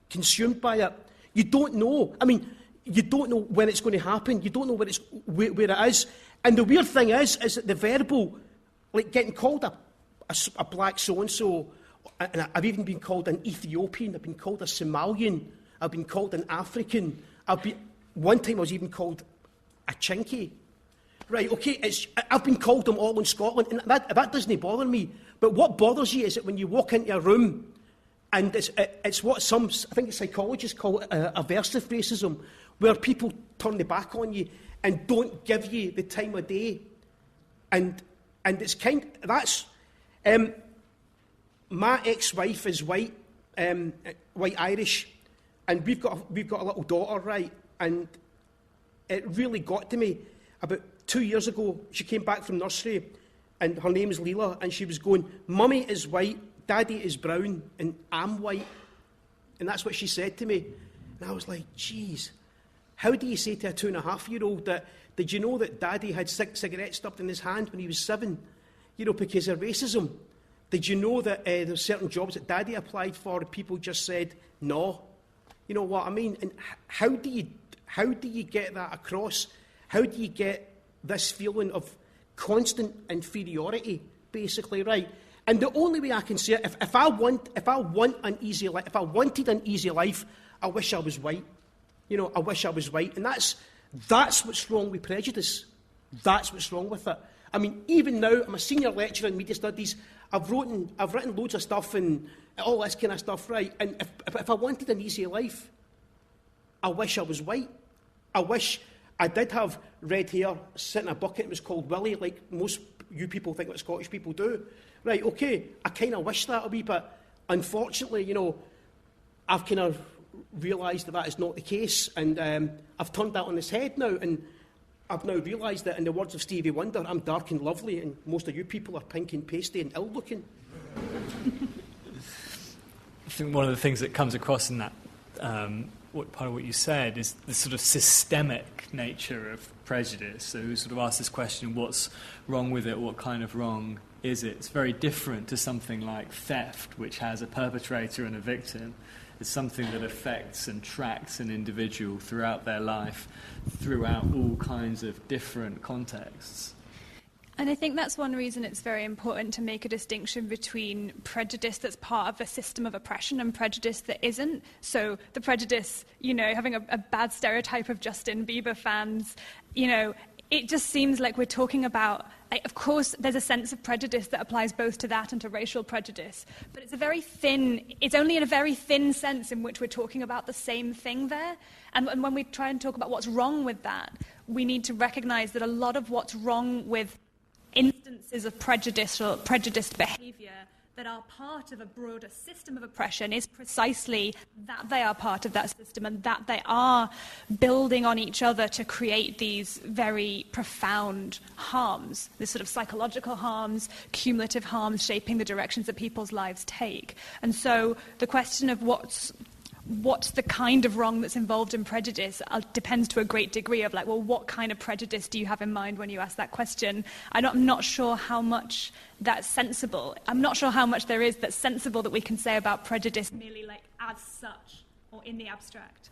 consumed by it. You don't know. I mean, you don't know when it's going to happen. You don't know where it is. And the weird thing is that the verbal, like getting called a black so-and-so, and I've even been called an Ethiopian, I've been called a Somalian, I've been called an African, one time I was even called a chinky. Right, okay, I've been called them all in Scotland, and that doesn't bother me. But what bothers you is that when you walk into a room, and it's what I think psychologists call it aversive racism, where people turn their back on you and don't give you the time of day. And it's that's... my ex-wife is white Irish, and we've got a little daughter, right? And it really got to me. About 2 years ago, she came back from nursery, and her name is Leela, and she was going, Mummy is white, Daddy is brown, and I'm white. And that's what she said to me. And I was like, geez, how do you say to a 2.5-year-old that, did you know that Daddy had 6 cigarettes stuffed in his hand when he was 7? You know, because of racism. Did you know that there's certain jobs that Daddy applied for, people just said, no? You know what I mean? And how do you get that across? How do you get this feeling of constant inferiority basically, right? And the only way I can say it, if I want an easy life, if I wanted an easy life, I wish I was white. You know, I wish I was white. And that's what's wrong with prejudice. That's what's wrong with it. I mean, even now, I'm a senior lecturer in media studies. I've written loads of stuff and all this kind of stuff, right? And if I wanted an easy life, I wish I was white. I wish I did have red hair, sit in a bucket, it was called Willie, like most you people think what Scottish people do. Right, okay, I kind of wish that a wee bit. Unfortunately, you know, I've kind of realised that is not the case, and I've turned that on its head now, and I've now realised that, in the words of Stevie Wonder, I'm dark and lovely, and most of you people are pink and pasty and ill-looking. I think one of the things that comes across in that, part of what you said, is the sort of systemic nature of prejudice. So we sort of ask this question, what's wrong with it? What kind of wrong is it? It's very different to something like theft, which has a perpetrator and a victim. It's something that affects and tracks an individual throughout their life, throughout all kinds of different contexts. And I think that's one reason it's very important to make a distinction between prejudice that's part of a system of oppression and prejudice that isn't. So the prejudice, you know, having a bad stereotype of Justin Bieber fans, you know, it just seems like we're talking about, like, of course, there's a sense of prejudice that applies both to that and to racial prejudice, but it's only in a very thin sense in which we're talking about the same thing there. And when we try and talk about what's wrong with that, we need to recognise that a lot of what's wrong with instances of prejudice or prejudiced behaviour that are part of a broader system of oppression is precisely that they are part of that system and that they are building on each other to create these very profound harms, this sort of psychological harms, cumulative harms shaping the directions that people's lives take. And so the question of what's the kind of wrong that's involved in prejudice depends to a great degree of, like, well, what kind of prejudice do you have in mind when you ask that question? I'm not sure how much that's sensible. I'm not sure how much there is that's sensible that we can say about prejudice merely, like, as such or in the abstract.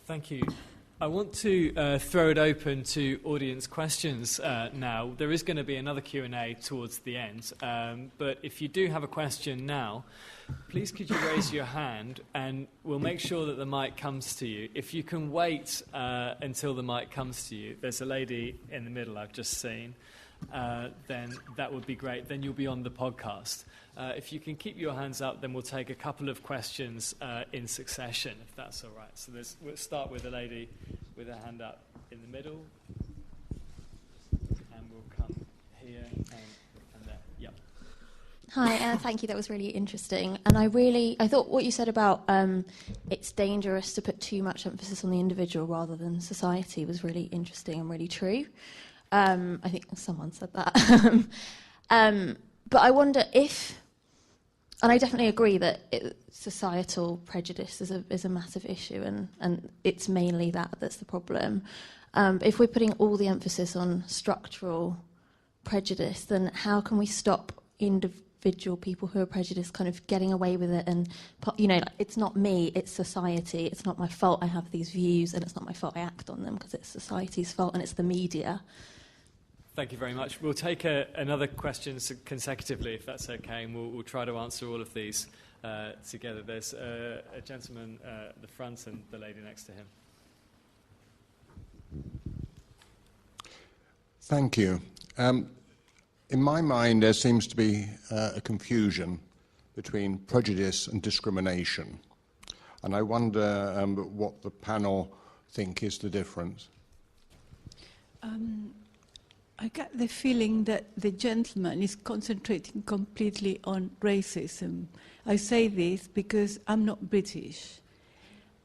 Thank you. I want to throw it open to audience questions now. There is going to be another Q&A towards the end, but if you do have a question now, please could you raise your hand and we'll make sure that the mic comes to you. If you can wait until the mic comes to you, there's a lady in the middle I've just seen, then that would be great. Then you'll be on the podcast. If you can keep your hands up, then we'll take a couple of questions in succession, if that's all right. So we'll start with a lady with her hand up in the middle, and we'll come here and there. Yep. Hi, thank you. That was really interesting. And I thought what you said about it's dangerous to put too much emphasis on the individual rather than society was really interesting and really true. I think someone said that. But I wonder if, and I definitely agree that societal prejudice is a massive issue, and it's mainly that's the problem. If we're putting all the emphasis on structural prejudice, then how can we stop individual people who are prejudiced kind of getting away with it? And, you know, it's not me, it's society. It's not my fault I have these views, and it's not my fault I act on them because it's society's fault and it's the media. Thank you very much. We'll take another question consecutively, if that's okay, and we'll try to answer all of these together. There's a gentleman at the front and the lady next to him. Thank you. In my mind, there seems to be a confusion between prejudice and discrimination. And I wonder what the panel think is the difference. I get the feeling that the gentleman is concentrating completely on racism. I say this because I'm not British,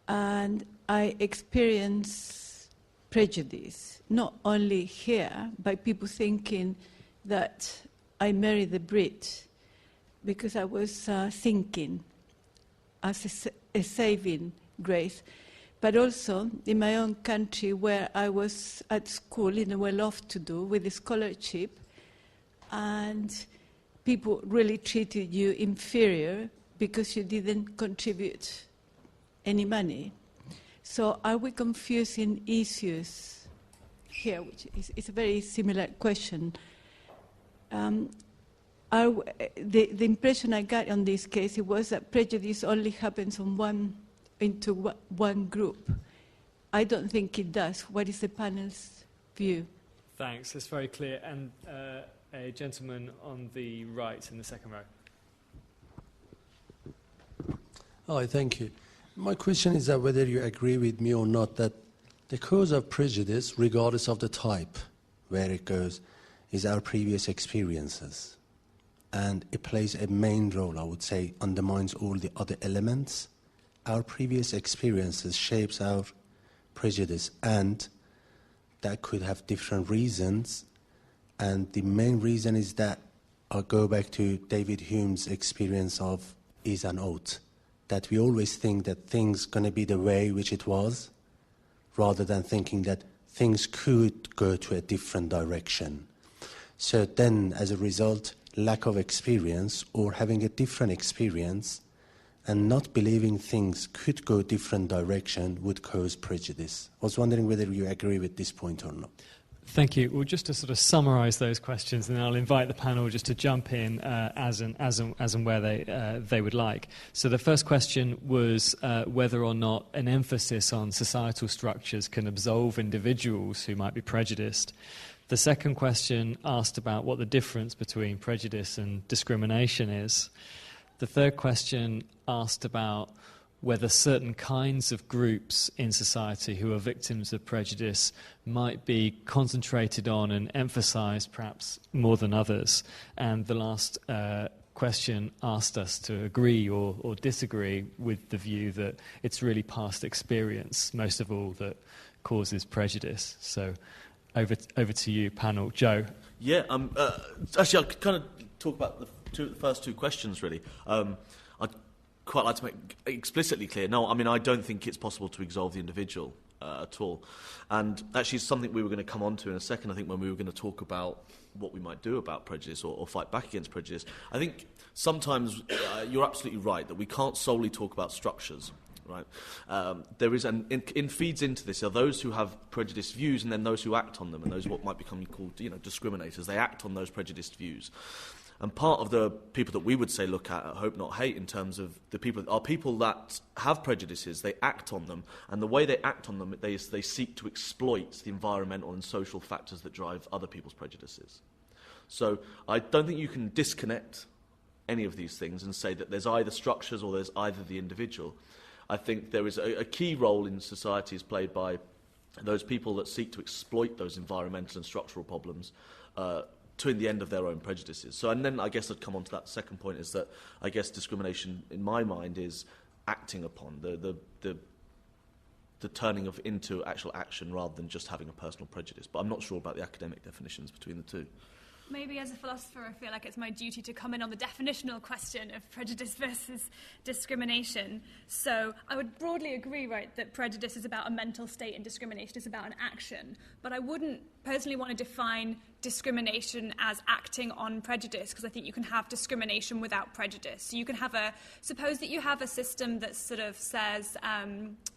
and I experience prejudice, not only here, by people thinking that I married a Brit because I was thinking as a saving grace, but also in my own country where I was at school in a well-off-to-do with a scholarship, and people really treated you inferior because you didn't contribute any money. So are we confusing issues here, which is a very similar question, The impression I got on this case, it was that prejudice only happens on one group. I don't think it does. What is the panel's view? Thanks, that's very clear. And a gentleman on the right in the second row. Hi, thank you. My question is that whether you agree with me or not that the cause of prejudice, regardless of the type, where it goes, is our previous experiences. And it plays a main role, I would say, undermines all the other elements. Our previous experiences shapes our prejudice, and that could have different reasons. And the main reason is that I'll go back to David Hume's experience of is and ought, that we always think that things going to be the way which it was, rather than thinking that things could go to a different direction. So then, as a result, lack of experience or having a different experience and not believing things could go different direction would cause prejudice. I was wondering whether you agree with this point or not. Thank you. Well, just to sort of summarise those questions, and I'll invite the panel just to jump in as and where they would like. So the first question was whether or not an emphasis on societal structures can absolve individuals who might be prejudiced. The second question asked about what the difference between prejudice and discrimination is. The third question asked about whether certain kinds of groups in society who are victims of prejudice might be concentrated on and emphasised perhaps more than others. And the last question asked us to agree or disagree with the view that it's really past experience, most of all, that causes prejudice. So over to you, panel. Joe. Yeah, actually, I'll kind of talk about the first two questions, really. I'd quite like to make explicitly clear, no, I mean, I don't think it's possible to absolve the individual at all. And actually, it's something we were going to come on to in a second, I think, when we were going to talk about what we might do about prejudice or fight back against prejudice. I think sometimes you're absolutely right that we can't solely talk about structures. Right, there is, and in feeds into this are those who have prejudiced views, and then those who act on them, and those what might become called, discriminators. They act on those prejudiced views, and part of the people that we would say look at hope not hate in terms of the people are people that have prejudices. They act on them, and the way they act on them, they seek to exploit the environmental and social factors that drive other people's prejudices. So I don't think you can disconnect any of these things and say that there's either structures or there's either the individual. I think there is a key role in society is played by those people that seek to exploit those environmental and structural problems to in the end of their own prejudices. So, and then I guess I'd come on to that second point is that I guess discrimination, in my mind, is acting upon the turning of into actual action rather than just having a personal prejudice. But I'm not sure about the academic definitions between the two. Maybe as a philosopher, I feel like it's my duty to come in on the definitional question of prejudice versus discrimination. So I would broadly agree, right, that prejudice is about a mental state and discrimination is about an action. But I wouldn't personally want to define discrimination as acting on prejudice, because I think you can have discrimination without prejudice. So you can have suppose that you have a system that sort of says,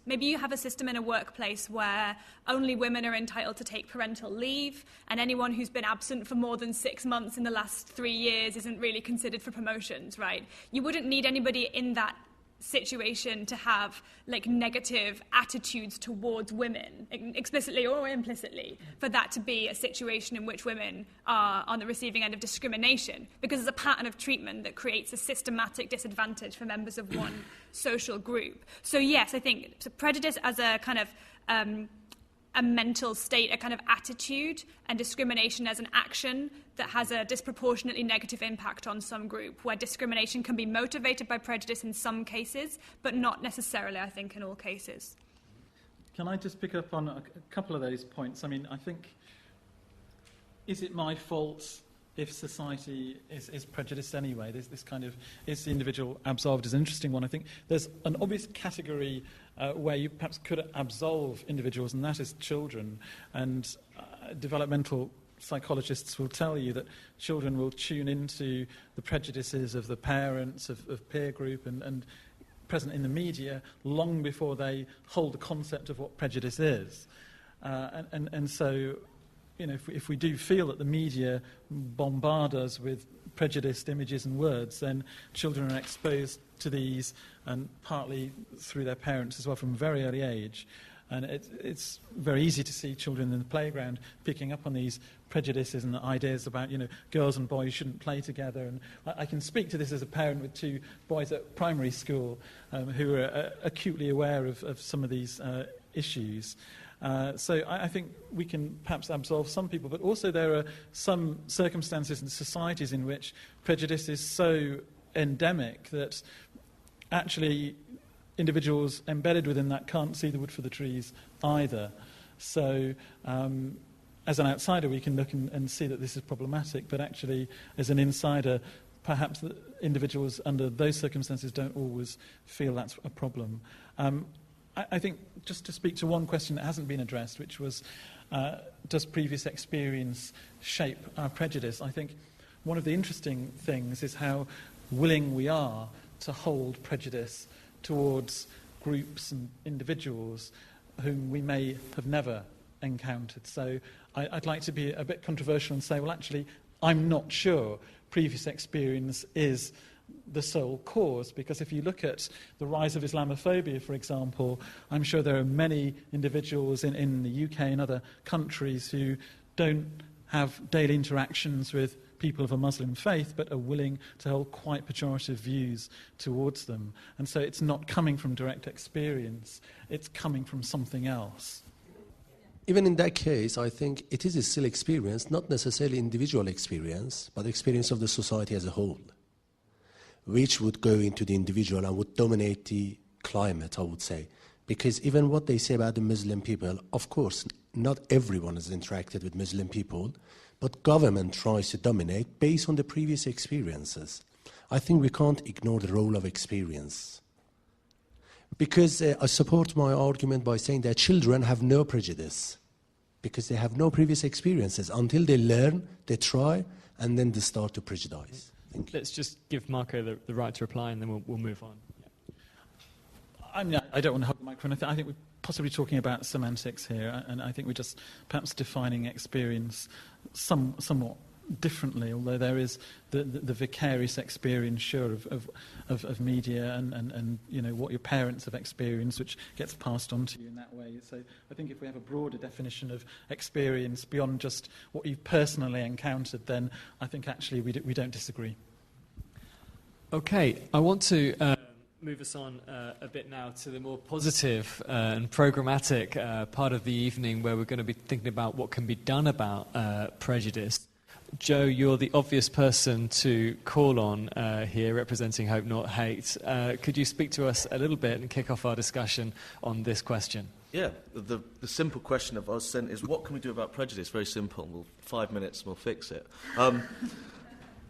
maybe you have a system in a workplace where only women are entitled to take parental leave, and anyone who's been absent for more than 6 months in the last 3 years isn't really considered for promotions, right? You wouldn't need anybody in that situation to have like negative attitudes towards women, explicitly or implicitly, for that to be a situation in which women are on the receiving end of discrimination, because there's a pattern of treatment that creates a systematic disadvantage for members of one social group. So yes, I think prejudice as a kind of a mental state, a kind of attitude, and discrimination as an action that has a disproportionately negative impact on some group, where discrimination can be motivated by prejudice in some cases, but not necessarily, I think, in all cases. Can I just pick up on a couple of those points? I mean, I think, is it my fault if society is prejudiced anyway? This kind of, is the individual absolved, is an interesting one. I think there's an obvious category where you perhaps could absolve individuals, and that is children. And developmental psychologists will tell you that children will tune into the prejudices of the parents, of peer group, and present in the media long before they hold the concept of what prejudice is. And so if we do feel that the media bombard us with prejudiced images and words, then children are exposed to these, and partly through their parents as well from a very early age. And it's very easy to see children in the playground picking up on these prejudices and ideas about, girls and boys shouldn't play together. And I can speak to this as a parent with 2 boys at primary school who are acutely aware of some of these issues. So I think we can perhaps absolve some people, but also there are some circumstances and societies in which prejudice is so endemic that actually individuals embedded within that can't see the wood for the trees either. So as an outsider we can look and see that this is problematic, but actually as an insider perhaps the individuals under those circumstances don't always feel that's a problem. I think just to speak to one question that hasn't been addressed, which was does previous experience shape our prejudice? I think one of the interesting things is how willing we are to hold prejudice towards groups and individuals whom we may have never encountered. So I'd like to be a bit controversial and say, well, actually, I'm not sure previous experience is the sole cause, because if you look at the rise of Islamophobia, for example, I'm sure there are many individuals in the UK and other countries who don't have daily interactions with people of a Muslim faith, but are willing to hold quite pejorative views towards them. And so it's not coming from direct experience, it's coming from something else. Even in that case, I think it is still experience, not necessarily individual experience, but experience of the society as a whole, which would go into the individual and would dominate the climate, I would say. Because even what they say about the Muslim people, of course, not everyone has interacted with Muslim people, but government tries to dominate based on the previous experiences. I think we can't ignore the role of experience. Because I support my argument by saying that children have no prejudice, because they have no previous experiences. Until they learn, they try, and then they start to prejudice. Let's just give Marco the right to reply, and then we'll move on. Yeah. I don't want to hug the microphone. I think we're possibly talking about semantics here, and I think we're just perhaps defining experience somewhat differently, although there is the vicarious experience, sure, of media and what your parents have experienced, which gets passed on to you in that way. So I think if we have a broader definition of experience beyond just what you've personally encountered, then I think actually we don't disagree. Okay, I want to move us on a bit now to the more positive and programmatic part of the evening, where we're going to be thinking about what can be done about prejudice. Joe, you're the obvious person to call on here, representing Hope Not Hate. Could you speak to us a little bit and kick off our discussion on this question? Yeah, the simple question of us sent is, what can we do about prejudice? Very simple. 5 minutes and we'll fix it.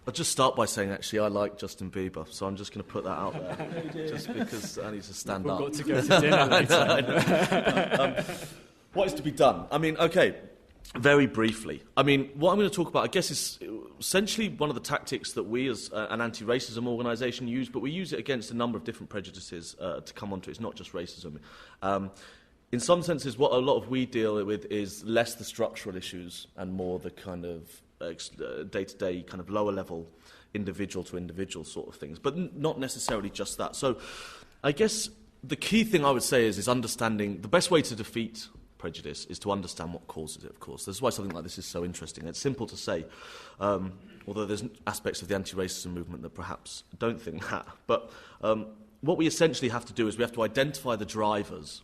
I'll just start by saying, actually, I like Justin Bieber, so I'm just going to put that out there, just because I need to stand up. We've got to go to dinner later. What is to be done? I mean, okay, very briefly. I mean, what I'm going to talk about, I guess, is essentially one of the tactics that we as an anti-racism organisation use, but we use it against a number of different prejudices to come onto it. It's not just racism. In some senses, what a lot of we deal with is less the structural issues and more the kind of day-to-day, kind of lower-level, individual-to-individual sort of things, but not necessarily just that. So I guess the key thing I would say is understanding the best way to defeat prejudice is to understand what causes it, of course. That's why something like this is so interesting. It's simple to say, although there's aspects of the anti-racism movement that perhaps don't think that. But what we essentially have to do is we have to identify the drivers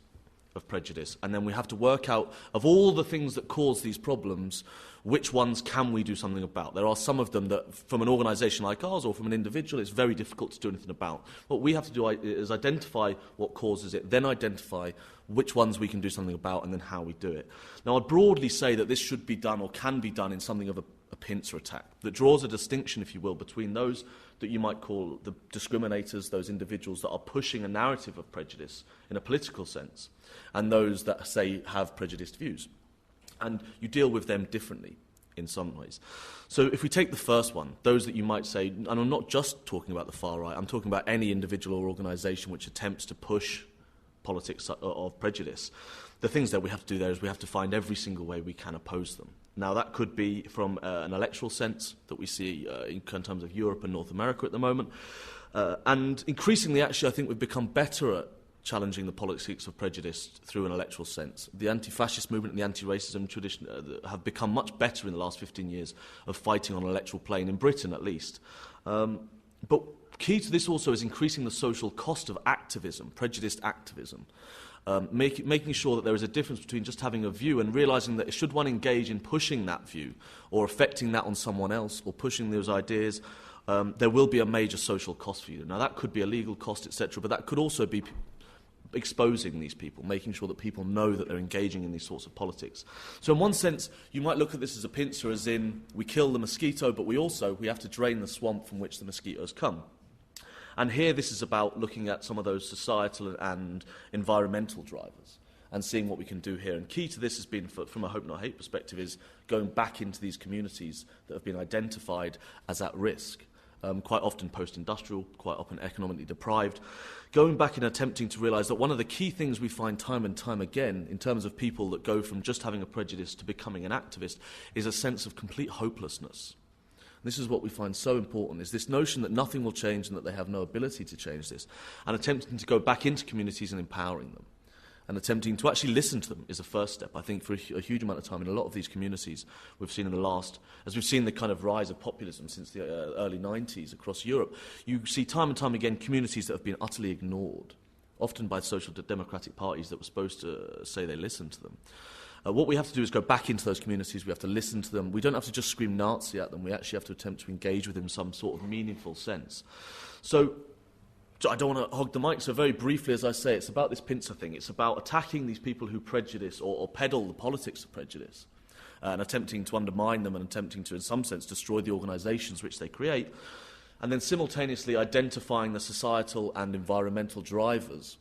of prejudice, and then we have to work out, of all the things that cause these problems, which ones can we do something about? There are some of them that, from an organisation like ours or from an individual, it's very difficult to do anything about. What we have to do is identify what causes it, then identify which ones we can do something about, and then how we do it. Now, I'd broadly say that this should be done, or can be done, in something of a pincer attack that draws a distinction, if you will, between those that you might call the discriminators, those individuals that are pushing a narrative of prejudice in a political sense, and those that, say, have prejudiced views. And you deal with them differently in some ways. So if we take the first one, those that you might say, and I'm not just talking about the far right, I'm talking about any individual or organisation which attempts to push politics of prejudice. the things that we have to do there is we have to find every single way we can oppose them. Now, that could be from an electoral sense that we see in terms of Europe and North America at the moment. And increasingly, actually, I think we've become better at challenging the politics of prejudice through an electoral sense. The anti-fascist movement and the anti-racism tradition have become much better in the last 15 years of fighting on an electoral plane, in Britain at least. But key to this also is increasing the social cost of activism, prejudiced activism. Making sure that there is a difference between just having a view and realising that should one engage in pushing that view or affecting that on someone else or pushing those ideas, there will be a major social cost for you. Now, that could be a legal cost, etc., but that could also be exposing these people, making sure that people know that they're engaging in these sorts of politics. So in one sense, you might look at this as a pincer, as in we kill the mosquito, but we have to drain the swamp from which the mosquitoes come. And here this is about looking at some of those societal and environmental drivers and seeing what we can do here. And key to this has been, from a Hope Not Hate perspective, is going back into these communities that have been identified as at risk, quite often post-industrial, quite often economically deprived, going back and attempting to realise that one of the key things we find time and time again in terms of people that go from just having a prejudice to becoming an activist is a sense of complete hopelessness. This is what we find so important, is this notion that nothing will change and that they have no ability to change this, and attempting to go back into communities and empowering them, and attempting to actually listen to them is a first step. I think for a huge amount of time in a lot of these communities we've seen in the last, as we've seen the kind of rise of populism since the early 90s across Europe, you see time and time again communities that have been utterly ignored, often by social democratic parties that were supposed to say they listened to them. What we have to do is go back into those communities, we have to listen to them. We don't have to just scream Nazi at them, we actually have to attempt to engage with them in some sort of meaningful sense. So I don't want to hog the mic, so very briefly, as I say, it's about this pincer thing. It's about attacking these people who prejudice or peddle the politics of prejudice and attempting to undermine them and attempting to, in some sense, destroy the organisations which they create, and then simultaneously identifying the societal and environmental drivers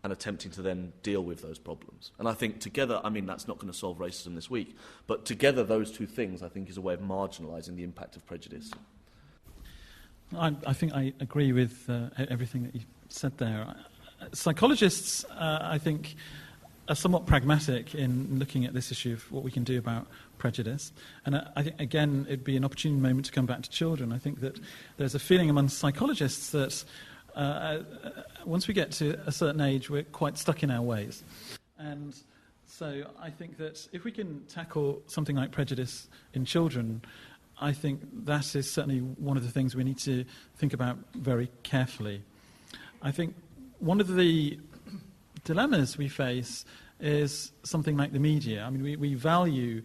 and attempting to then deal with those problems. And I think together, I mean, that's not going to solve racism this week, but together those two things, I think, is a way of marginalising the impact of prejudice. I think I agree with everything that you said there. Psychologists, I think, are somewhat pragmatic in looking at this issue of what we can do about prejudice. And I think, again, it'd be an opportune moment to come back to children. I think that there's a feeling among psychologists that once we get to a certain age, we're quite stuck in our ways. And so I think that if we can tackle something like prejudice in children, I think that is certainly one of the things we need to think about very carefully. I think one of the dilemmas we face is something like the media. I mean, we value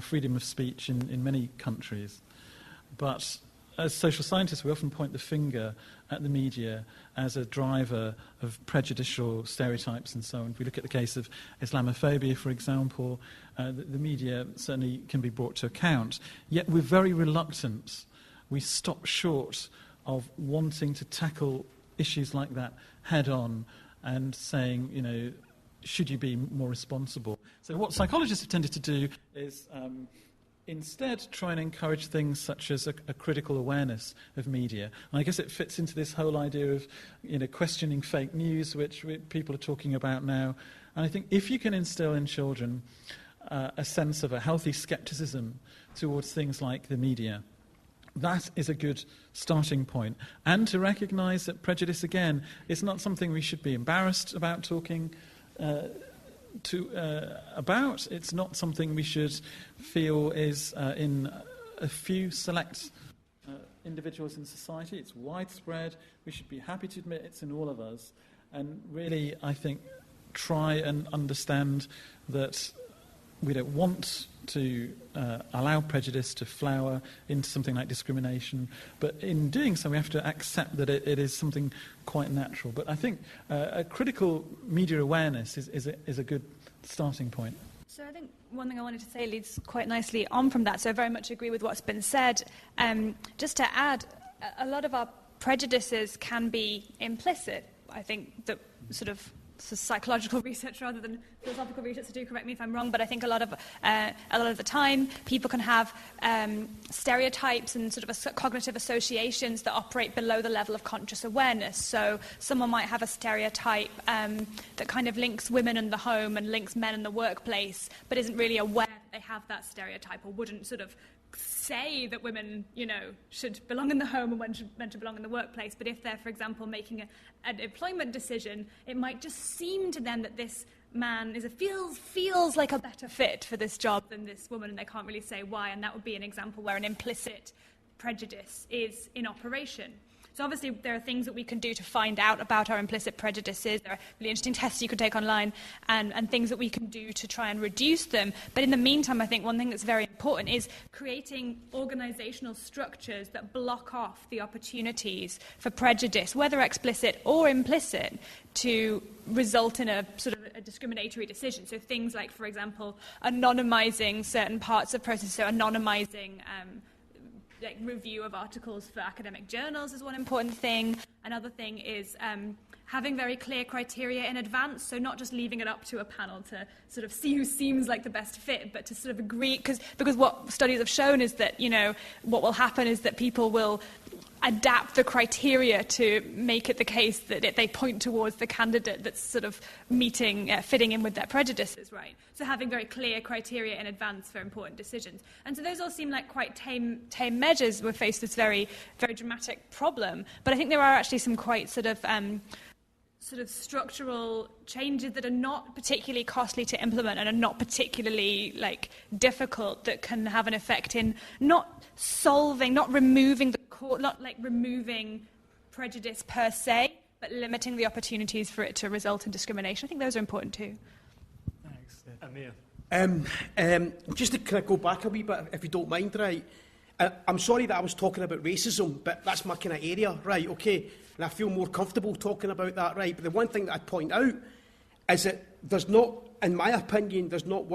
freedom of speech in many countries, but as social scientists, we often point the finger at the media as a driver of prejudicial stereotypes and so on. If we look at the case of Islamophobia, for example, the media certainly can be brought to account. Yet we're very reluctant. We stop short of wanting to tackle issues like that head on and saying, you know, should you be more responsible? So what psychologists have tended to do is instead try and encourage things such as a critical awareness of media. And I guess it fits into this whole idea of, you know, questioning fake news, which people are talking about now. And I think if you can instill in children a sense of a healthy scepticism towards things like the media, that is a good starting point. And to recognise that prejudice, again, is not something we should be embarrassed about talking about. It's not something we should feel is in a few select individuals in society. It's widespread. We should be happy to admit it's in all of us. And really, I think, try and understand that we don't want to allow prejudice to flower into something like discrimination, but in doing so we have to accept that it is something quite natural. But I think a critical media awareness is a good starting point. So I think one thing I wanted to say leads quite nicely on from that, so I very much agree with what's been said. Just to add, a lot of our prejudices can be implicit. I think that sort of psychological research rather than philosophical research, so do correct me if I'm wrong, but I think a lot of the time people can have stereotypes and sort of cognitive associations that operate below the level of conscious awareness. So someone might have a stereotype that kind of links women in the home and links men in the workplace, but isn't really aware that they have that stereotype, or wouldn't sort of say that women, should belong in the home and men should belong in the workplace. But if they're, for example, making an employment decision, it might just seem to them that this man feels like a better fit for this job than this woman, and they can't really say why. And that would be an example where an implicit prejudice is in operation. So obviously there are things that we can do to find out about our implicit prejudices. There are really interesting tests you can take online and things that we can do to try and reduce them. But in the meantime, I think one thing that's very important is creating organisational structures that block off the opportunities for prejudice, whether explicit or implicit, to result in a sort of a discriminatory decision. So things like, for example, anonymising certain parts of processes, so anonymising review of articles for academic journals is one important thing. Another thing is having very clear criteria in advance, so not just leaving it up to a panel to sort of see who seems like the best fit, but to sort of agree, because what studies have shown is that, what will happen is that people will adapt the criteria to make it the case that they point towards the candidate that's sort of fitting in with their prejudices, right? So having very clear criteria in advance for important decisions. And so those all seem like quite tame measures. We're faced with this very, very dramatic problem. But I think there are actually some quite sort of structural changes that are not particularly costly to implement and are not particularly difficult, that can have an effect in not removing prejudice per se, but limiting the opportunities for it to result in discrimination. I think those are important too. Thanks. Amir. Just to kind of go back a wee bit, if you don't mind, right? I'm sorry that I was talking about racism, but that's my kind of area, right? Okay, and I feel more comfortable talking about that, right? But the one thing that I'd point out is that there's not, in my opinion, there's not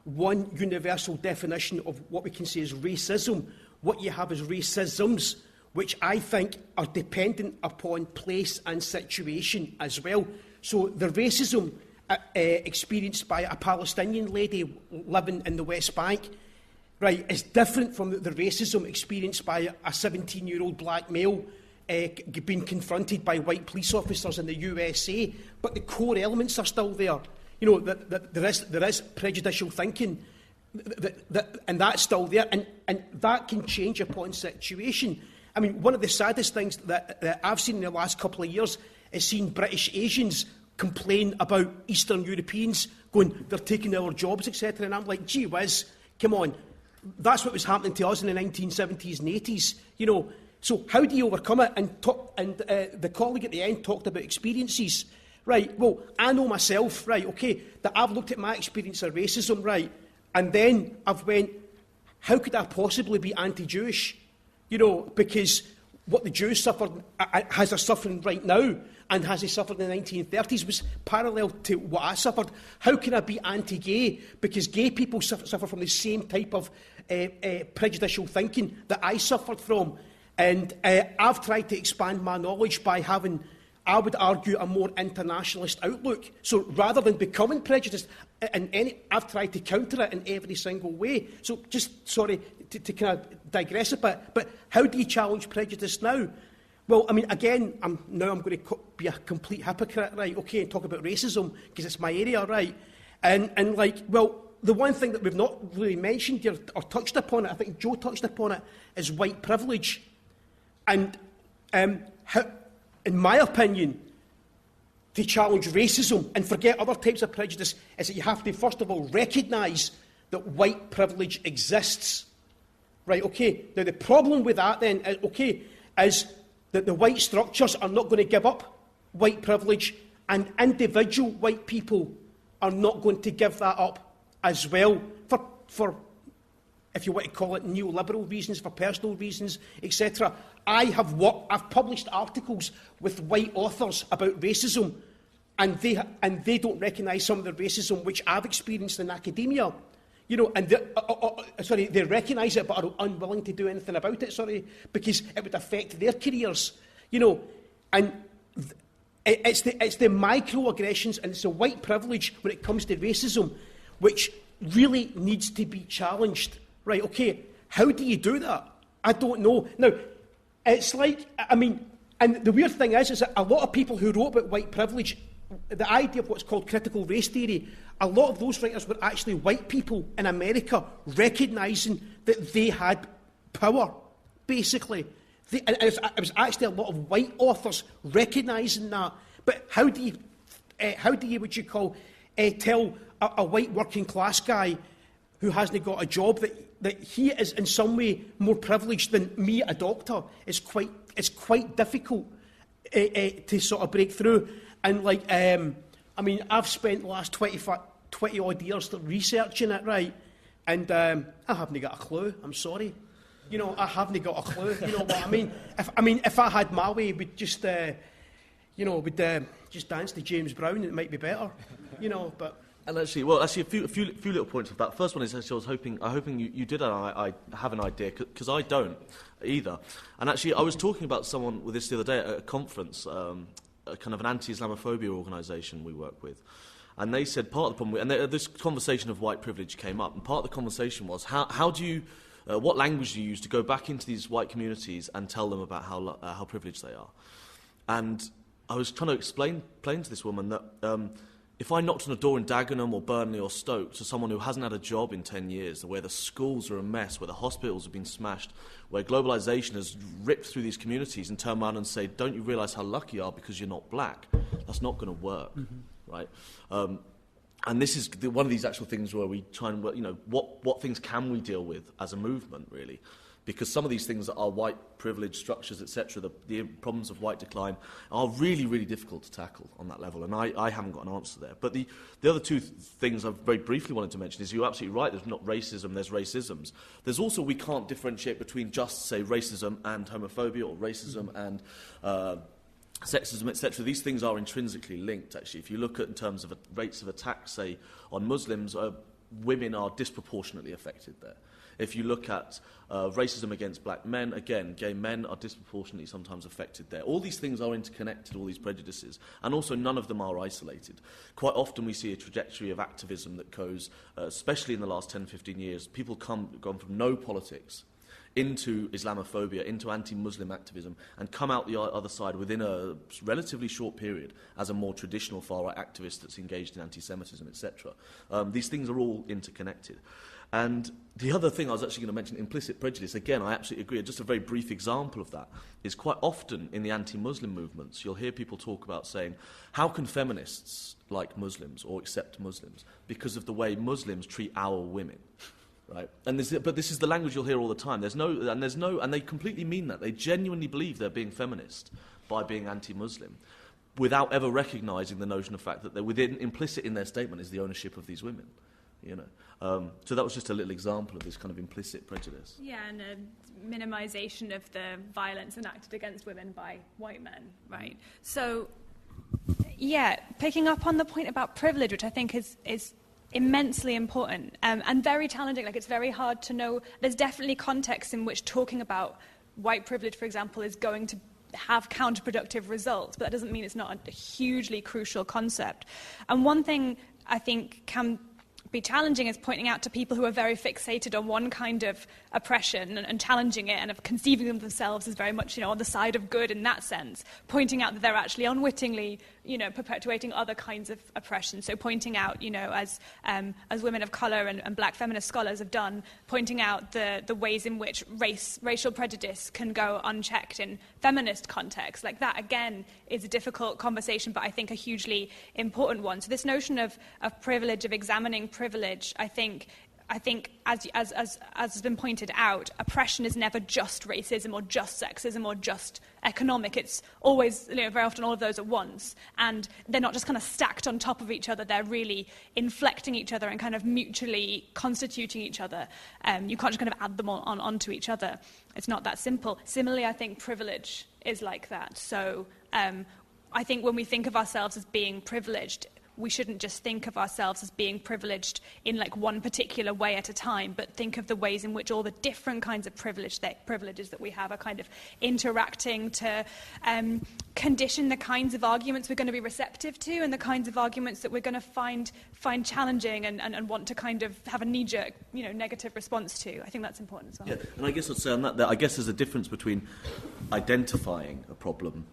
one universal definition of what we can say is racism. What you have is racisms, which I think are dependent upon place and situation as well. So the racism experienced by a Palestinian lady living in the West Bank, right, is different from the racism experienced by a 17-year-old black male being confronted by white police officers in the USA. But the core elements are still there. There is prejudicial thinking, and that's still there, and that can change upon situation. I mean, one of the saddest things that I've seen in the last couple of years is seeing British Asians complain about Eastern Europeans going, they're taking our jobs, etc. And I'm like, gee whiz, come on. That's what was happening to us in the 1970s and 80s, So how do you overcome it? And the colleague at the end talked about experiences. Right, well, I know myself, right, okay, that I've looked at my experience of racism, right, and then I've went, how could I possibly be anti-Jewish? Because what the Jews suffered, has are suffering right now, and has he suffered in the 1930s, was parallel to what I suffered. How can I be anti-gay? Because gay people suffer from the same type of prejudicial thinking that I suffered from. And I've tried to expand my knowledge by having, I would argue, a more internationalist outlook. So rather than becoming prejudiced, I've tried to counter it in every single way. So just, sorry, to kind of digress a bit, but how do you challenge prejudice now? Well, I mean, again, I'm going to be a complete hypocrite, right, okay, and talk about racism, because it's my area, right? And the one thing that we've not really mentioned here, or touched upon it, I think Joe touched upon it, is white privilege. And how, in my opinion, to challenge racism and forget other types of prejudice is that you have to, first of all, recognise that white privilege exists. Right, okay. Now, the problem with that, then, is that the white structures are not going to give up white privilege, and individual white people are not going to give that up as well, for if you want to call it neoliberal reasons, for personal reasons, etc. I've published articles with white authors about racism, and they don't recognise some of the racism which I've experienced in academia. And they recognise it but are unwilling to do anything about it, because it would affect their careers. And It's the microaggressions and it's the white privilege when it comes to racism, which really needs to be challenged. Right, okay, how do you do that? I don't know. Now, it's like, I mean, and the weird thing is that a lot of people who wrote about white privilege, the idea of what's called critical race theory, a lot of those writers were actually white people in America recognising that they had power, basically. And it was actually a lot of white authors recognising that. But how do you tell a white working class guy who hasn't got a job that he is in some way more privileged than me, a doctor? It's quite difficult to sort of break through. And I mean, I've spent the last 20 odd years researching it, right? And I haven't got a clue. I'm sorry. You know, I haven't got a clue. You know what I mean? If I had my way, we'd just, just dance to James Brown. It might be better, you know. But a few little points of that. First one is actually I'm hoping you did, and I have an idea because I don't either. And actually, I was talking about someone with this the other day at a conference, a kind of an anti-Islamophobia organisation we work with. And they said part of the problem, this conversation of white privilege came up, and part of the conversation was how do you, what language do you use to go back into these white communities and tell them about how privileged they are? And I was trying to explain to this woman that if I knocked on a door in Dagenham or Burnley or Stoke to someone who hasn't had a job in 10 years, where the schools are a mess, where the hospitals have been smashed, where globalisation has ripped through these communities, and turn around and say, don't you realise how lucky you are because you're not black? That's not going to work, right? And this is one of these actual things where we try and, you know, what things can we deal with as a movement, really? Because some of these things that are white privilege structures, etc., the problems of white decline are really, really difficult to tackle on that level, and I haven't got an answer there. But the other two things I very briefly wanted to mention is you're absolutely right, there's not racism, there's racisms. There's also, we can't differentiate between just, say, racism and homophobia, or racism and sexism, etc. These things are intrinsically linked, actually. If you look at in terms of rates of attacks, say, on Muslims, women are disproportionately affected there. If you look at racism against black men, again, gay men are disproportionately sometimes affected there. All these things are interconnected, all these prejudices, and also none of them are isolated. Quite often we see a trajectory of activism that goes, especially in the last 10, 15 years, people gone from no politics into Islamophobia, into anti-Muslim activism, and come out the other side within a relatively short period as a more traditional far-right activist that's engaged in anti-Semitism, etc. These things are all interconnected. And the other thing I was actually going to mention, implicit prejudice, again, I absolutely agree. Just a very brief example of that is quite often in the anti-Muslim movements, you'll hear people talk about saying, how can feminists like Muslims or accept Muslims? Because of the way Muslims treat our women. Right? But this is the language you'll hear all the time. And they completely mean that. They genuinely believe they're being feminist by being anti-Muslim, without ever recognising the notion of fact that implicit in their statement is the ownership of these women. You know, so that was just a little example of this kind of implicit prejudice. Yeah, and a minimisation of the violence enacted against women by white men, right? So, yeah, picking up on the point about privilege, which I think is immensely important and very challenging. Like, it's very hard to know. There's definitely contexts in which talking about white privilege, for example, is going to have counterproductive results, but that doesn't mean it's not a hugely crucial concept. And one thing I think can be challenging is pointing out to people who are very fixated on one kind of oppression and challenging it and of conceiving of themselves as very much, you know, on the side of good in that sense, pointing out that they're actually unwittingly, you know, perpetuating other kinds of oppression. So pointing out, you know, as women of colour and black feminist scholars have done, pointing out the ways in which racial prejudice can go unchecked in feminist contexts. Like, that, again, is a difficult conversation, but I think a hugely important one. So this notion of privilege, of examining privilege, I think as has been pointed out, oppression is never just racism or just sexism or just economic. It's always, you know, very often all of those at once. And they're not just kind of stacked on top of each other. They're really inflecting each other and kind of mutually constituting each other. You can't just kind of add them onto each other. It's not that simple. Similarly, I think privilege is like that. So I think when we think of ourselves as being privileged, we shouldn't just think of ourselves as being privileged in like one particular way at a time, but think of the ways in which all the different kinds of privileges that we have are kind of interacting to condition the kinds of arguments we're going to be receptive to and the kinds of arguments that we're going to find challenging and want to kind of have a knee-jerk, negative response to. I think that's important as well. Yeah, and I guess I'd say on that I guess there's a difference between identifying a problem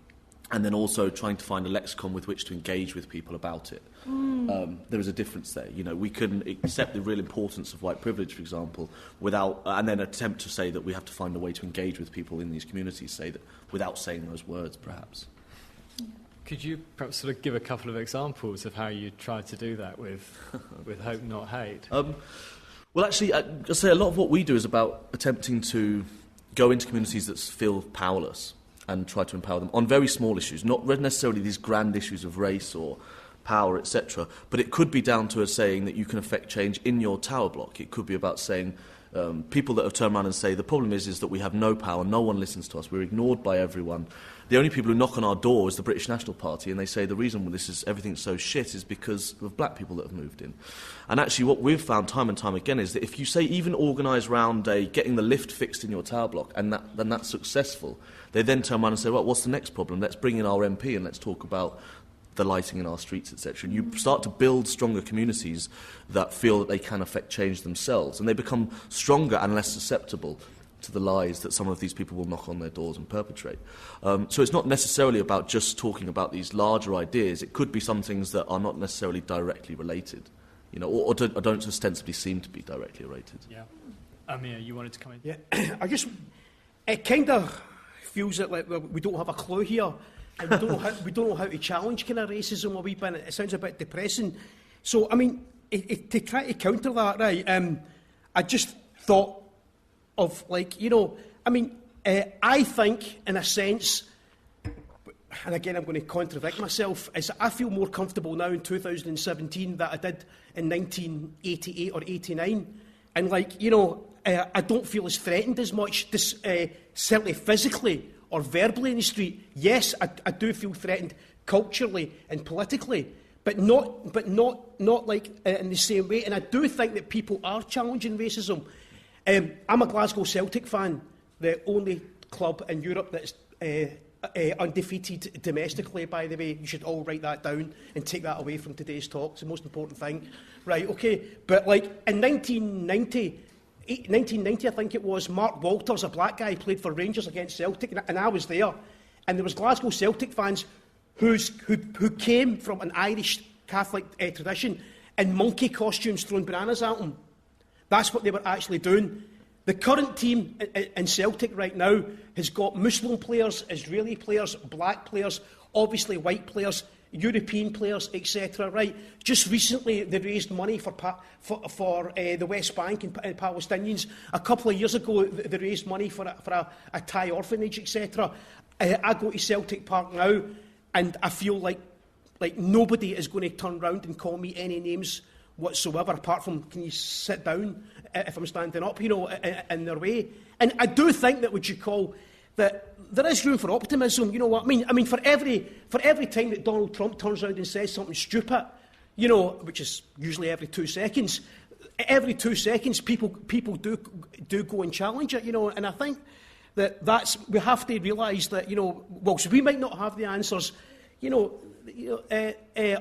and then also trying to find a lexicon with which to engage with people about it. There is a difference there. We couldn't accept the real importance of white privilege, for example, without, and then attempt to say that we have to find a way to engage with people in these communities, say that without saying those words, perhaps. Could you perhaps sort of give a couple of examples of how you try to do that with Hope Not Hate? Well, actually, I'd say a lot of what we do is about attempting to go into communities that feel powerless and try to empower them on very small issues, not necessarily these grand issues of race or power, etc. But it could be down to us saying that you can affect change in your tower block. It could be about saying people that have turned around and say the problem is that we have no power, no one listens to us, we're ignored by everyone. The only people who knock on our door is the British National Party, and they say the reason everything's so shit is because of black people that have moved in. And actually what we've found time and time again is that if you say even organise round getting the lift fixed in your tower block, and then that's successful, they then turn around and say, well, what's the next problem? Let's bring in our MP and let's talk about the lighting in our streets, etc. And you start to build stronger communities that feel that they can affect change themselves, and they become stronger and less susceptible to the lies that some of these people will knock on their doors and perpetrate. So it's not necessarily about just talking about these larger ideas. It could be some things that are not necessarily directly related, or don't ostensibly seem to be directly related. Yeah. Amir, you wanted to come in? Yeah, it kind of feels like we don't have a clue here. And we don't know how to challenge kind of racism a wee bit. It sounds a bit depressing. So, I mean, to try to counter that, right, I just thought of, I think, in a sense, and again I'm going to contradict myself, is that I feel more comfortable now in 2017 than I did in 1988 or 89. And, I don't feel as threatened as much, certainly physically or verbally in the street. Yes, I do feel threatened culturally and politically, but not like in the same way. And I do think that people are challenging racism. I'm a Glasgow Celtic fan, the only club in Europe that's undefeated domestically, by the way. You should all write that down and take that away from today's talk. It's the most important thing. Right, okay. But in 1990, I think it was, Mark Walters, a black guy, played for Rangers against Celtic, and I was there. And there was Glasgow Celtic fans who came from an Irish Catholic tradition in monkey costumes throwing bananas at them. That's what they were actually doing. The current team in Celtic right now has got Muslim players, Israeli players, black players, obviously white players, European players, etc. Right? Just recently, they raised money for the West Bank and Palestinians. A couple of years ago, they raised money for a Thai orphanage, etc. I go to Celtic Park now, and I feel like nobody is going to turn round and call me any names whatsoever, apart from, can you sit down if I'm standing up, in their way. And I do think that what you call that there is room for optimism, you know what I mean? I mean, for every time that Donald Trump turns around and says something stupid, which is usually every 2 seconds, people do go and challenge it, and I think we have to realise that, whilst we might not have the answers,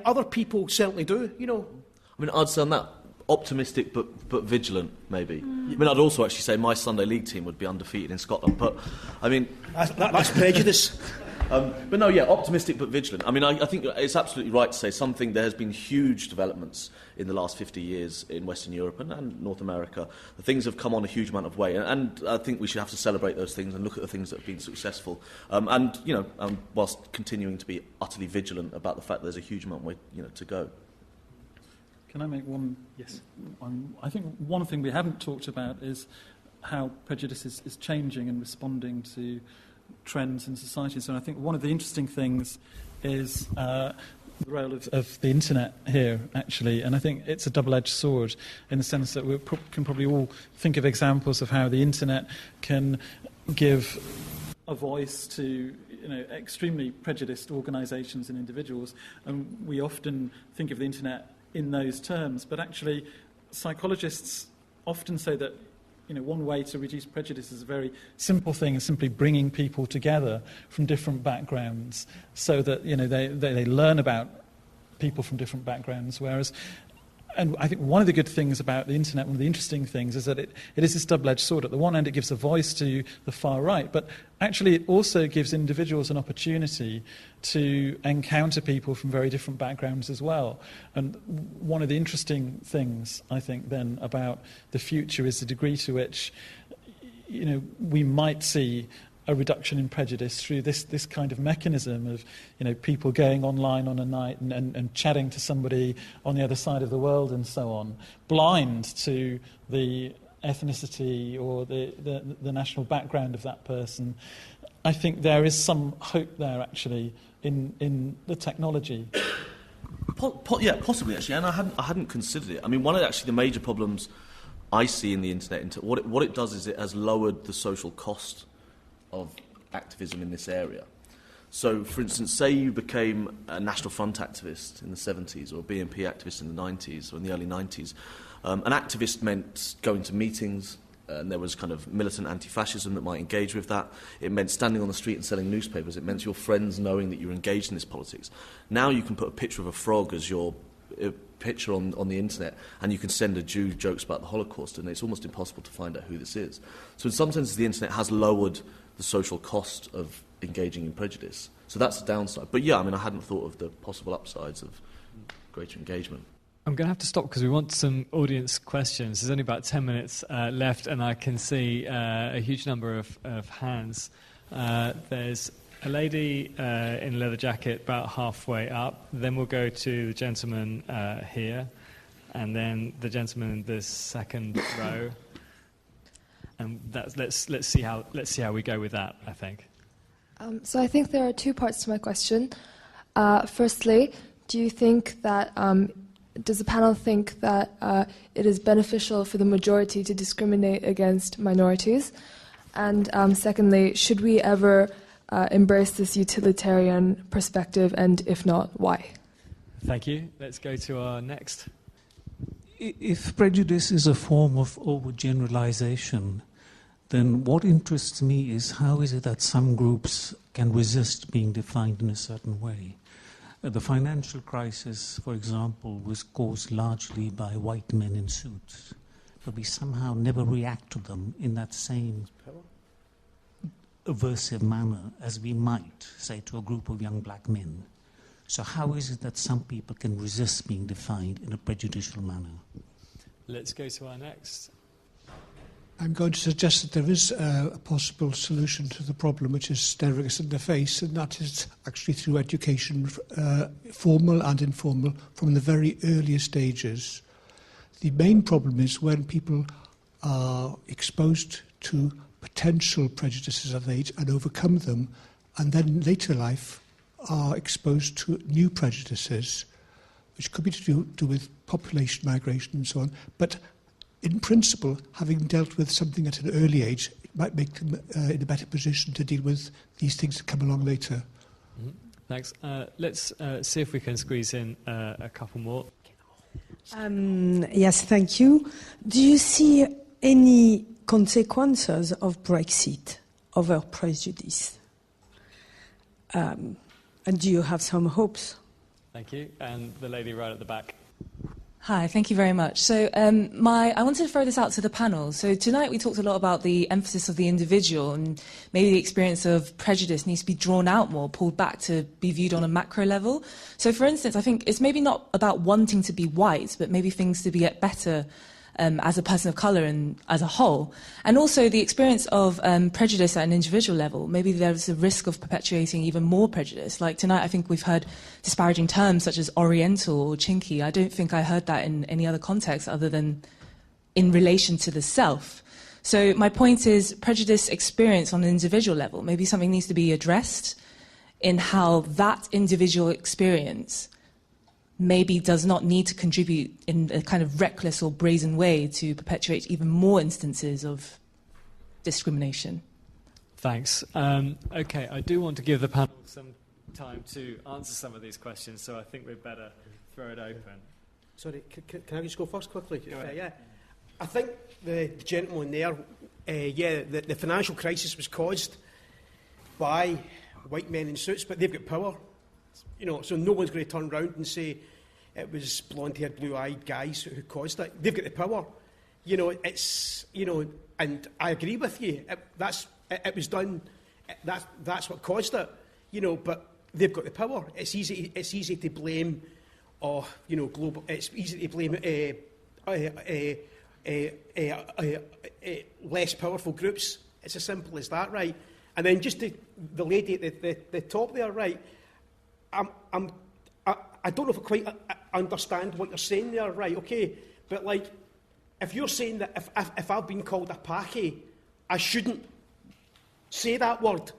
other people certainly do, I mean, I'd say on that, optimistic but vigilant, maybe. I mean, I'd also actually say my Sunday League team would be undefeated in Scotland, but, I mean... That's prejudice. But no, yeah, optimistic but vigilant. I mean, I think it's absolutely right to say there has been huge developments in the last 50 years in Western Europe and North America. The things have come on a huge amount of way, and I think we should have to celebrate those things and look at the things that have been successful, whilst continuing to be utterly vigilant about the fact that there's a huge amount of way, to go. Can I make one? Yes. I think one thing we haven't talked about is how prejudice is changing and responding to trends in society. So I think one of the interesting things is the role of the internet here, actually. And I think it's a double-edged sword in the sense that we can probably all think of examples of how the internet can give a voice to extremely prejudiced organisations and individuals, and we often think of the internet in those terms. But actually, psychologists often say that one way to reduce prejudice is a very simple thing, is simply bringing people together from different backgrounds, so that they learn about people from different backgrounds. And I think one of the good things about the internet, one of the interesting things, is that it is this double-edged sword. At the one end, it gives a voice to the far right, but actually it also gives individuals an opportunity to encounter people from very different backgrounds as well. And one of the interesting things, I think, then about the future is the degree to which we might see a reduction in prejudice through this kind of mechanism of people going online on a night and chatting to somebody on the other side of the world and so on, blind to the ethnicity or the national background of that person. I think there is some hope there actually in the technology. Yeah, possibly actually, and I hadn't considered it. I mean, one of the major problems I see in the internet, what it does is it has lowered the social cost of activism in this area. So, for instance, say you became a National Front activist in the 70s or a BNP activist in the 90s or in the early 90s. An activist meant going to meetings, and there was kind of militant anti-fascism that might engage with that. It meant standing on the street and selling newspapers. It meant your friends knowing that you were engaged in this politics. Now you can put a picture of a frog as your picture on the internet, and you can send a Jew jokes about the Holocaust, and it's almost impossible to find out who this is. So in some senses, the internet has lowered the social cost of engaging in prejudice. So that's the downside. But yeah, I hadn't thought of the possible upsides of greater engagement. I'm going to have to stop because we want some audience questions. There's only about 10 minutes left, and I can see a huge number of hands. There's a lady in a leather jacket about halfway up. Then we'll go to the gentleman here, and then the gentleman in the second row. And let's see how we go with that, I think. So I think there are two parts to my question. Firstly, do you think that does the panel think that it is beneficial for the majority to discriminate against minorities? And secondly, should we ever embrace this utilitarian perspective, and if not, why? Thank you. Let's go to our next. If prejudice is a form of overgeneralization, then what interests me is how is it that some groups can resist being defined in a certain way. The financial crisis, for example, was caused largely by white men in suits, but we somehow never react to them in that same aversive manner as we might, say, to a group of young black men. So how is it that some people can resist being defined in a prejudicial manner? Let's go to our next. I'm going to suggest that there is a possible solution to the problem, which is staring us in the face, and that is actually through education, formal and informal, from the very earliest stages. The main problem is when people are exposed to potential prejudices at age and overcome them, and then in later life are exposed to new prejudices, which could be to do with population migration and so on. But in principle, having dealt with something at an early age, it might make them in a better position to deal with these things that come along later. Mm-hmm. Thanks. Let's see if we can squeeze in a couple more. Yes, thank you. Do you see any consequences of Brexit over prejudice? And do you have some hopes? Thank you. And the lady right at the back. Hi, thank you very much. So I wanted to throw this out to the panel. So tonight we talked a lot about the emphasis of the individual, and maybe the experience of prejudice needs to be drawn out more, pulled back to be viewed on a macro level. So for instance, I think it's maybe not about wanting to be white, but maybe things to get better as a person of colour and as a whole. And also the experience of prejudice at an individual level. Maybe there's a risk of perpetuating even more prejudice. Like tonight I think we've heard disparaging terms such as Oriental or Chinky. I don't think I heard that in any other context other than in relation to the self. So my point is prejudice experience on an individual level. Maybe something needs to be addressed in how that individual experience maybe does not need to contribute in a kind of reckless or brazen way to perpetuate even more instances of discrimination. Thanks. Okay, I do want to give the panel some time to answer some of these questions, so I think we'd better throw it open. Sorry, can I just go first quickly? Yeah. I think the gentleman there, the financial crisis was caused by white men in suits, but they've got power. So no one's going to turn around and say it was blonde-haired, blue-eyed guys who caused it. They've got the power. And I agree with you. It was done. That's what caused it. But they've got the power. It's easy to blame. Global. It's easy to blame less powerful groups. It's as simple as that, right? And then just the lady at the top there, right? I don't know if I quite understand what you're saying there, right? Okay, but like, if you're saying that if I've been called a Paki, I shouldn't say that word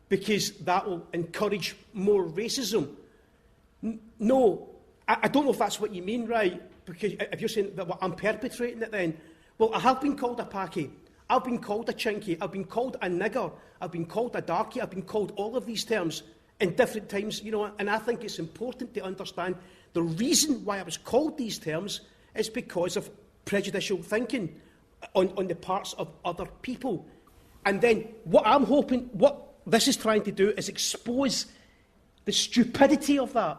because that will encourage more racism. No, I don't know if that's what you mean, right? Because if you're saying that I'm perpetrating it, then, well, I have been called a Paki. I've been called a Chinky. I've been called a nigger. I've been called a darkie. I've been called all of these terms in different times, and I think it's important to understand the reason why I was called these terms is because of prejudicial thinking on the parts of other people. And then what this is trying to do is expose the stupidity of that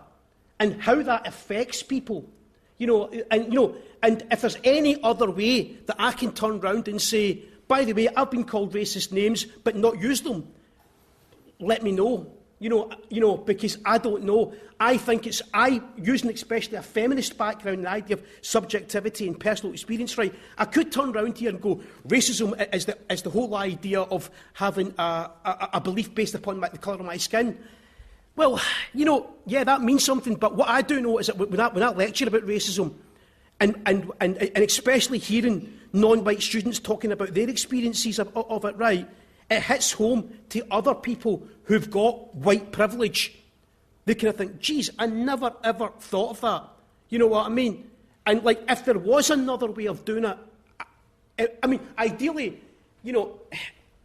and how that affects people. And if there's any other way that I can turn round and say, by the way, I've been called racist names but not use them, let me know. Because I don't know. I think using especially a feminist background, the idea of subjectivity and personal experience, right? I could turn around here and go, racism is the whole idea of having a belief based upon the colour of my skin. Well, that means something. But what I do know is that when I lecture about racism, and especially hearing non-white students talking about their experiences of it, right? It hits home to other people who've got white privilege. They kind of think, geez, I never ever thought of that. You know what I mean? And like, if there was another way of doing it, ideally, in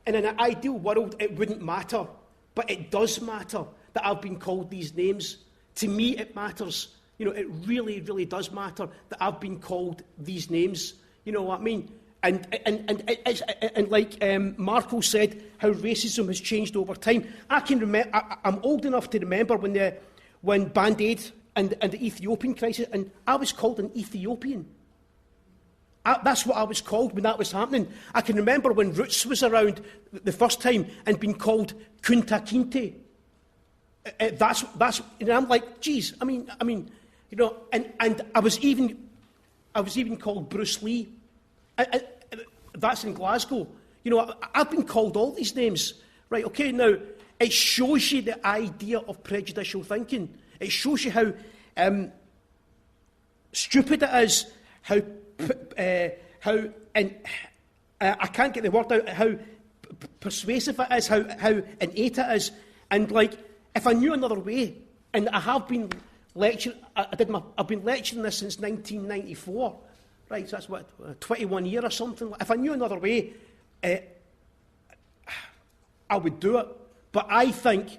an ideal world, it wouldn't matter. But it does matter that I've been called these names. To me, it matters. It really, really does matter that I've been called these names. You know what I mean? And like Marco said, how racism has changed over time. I can remember. I'm old enough to remember when Band-Aid and the Ethiopian crisis, and I was called an Ethiopian. That's what I was called when that was happening. I can remember when Roots was around the first time and being called Kunta Kinte. That's. And I'm like, geez. And I was even called Bruce Lee. That's in Glasgow. I've been called all these names. Right, okay, now, it shows you the idea of prejudicial thinking. It shows you how stupid it is, how I can't get the word out, how persuasive it is, how innate it is. And, like, if I knew another way, and I have been lecturing, I've been lecturing this since 1994, right, so that's what, 21 years or something. If I knew another way, I would do it. But I think,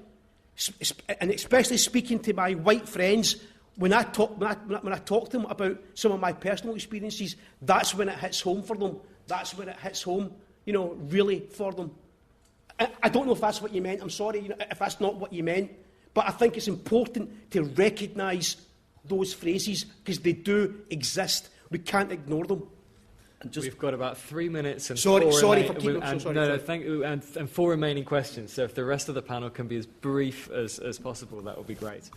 and especially speaking to my white friends, when I talk to them about some of my personal experiences, that's when it hits home for them. That's when it hits home, really for them. I don't know if that's what you meant. I'm sorry if that's not what you meant. But I think it's important to recognise those phrases because they do exist. We can't ignore them. We've got about 3 minutes and sorry for keeping thank you, and 4 remaining questions. So if the rest of the panel can be as brief as possible, that would be great.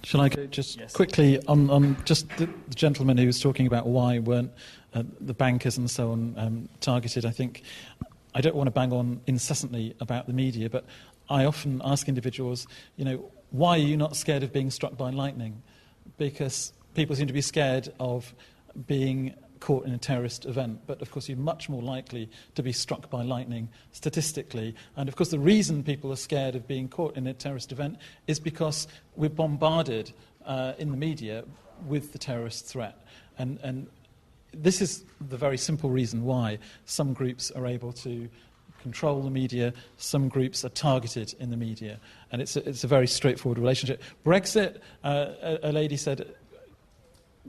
Shall I go just quickly on just the gentleman who was talking about why weren't the bankers and so on targeted? I think I don't want to bang on incessantly about the media, but I often ask individuals, why are you not scared of being struck by lightning? Because people seem to be scared of being caught in a terrorist event, but of course you're much more likely to be struck by lightning statistically. And of course the reason people are scared of being caught in a terrorist event is because we're bombarded in the media with the terrorist threat. And this is the very simple reason why some groups are able to control the media, some groups are targeted in the media. And it's a very straightforward relationship. Brexit, a lady said,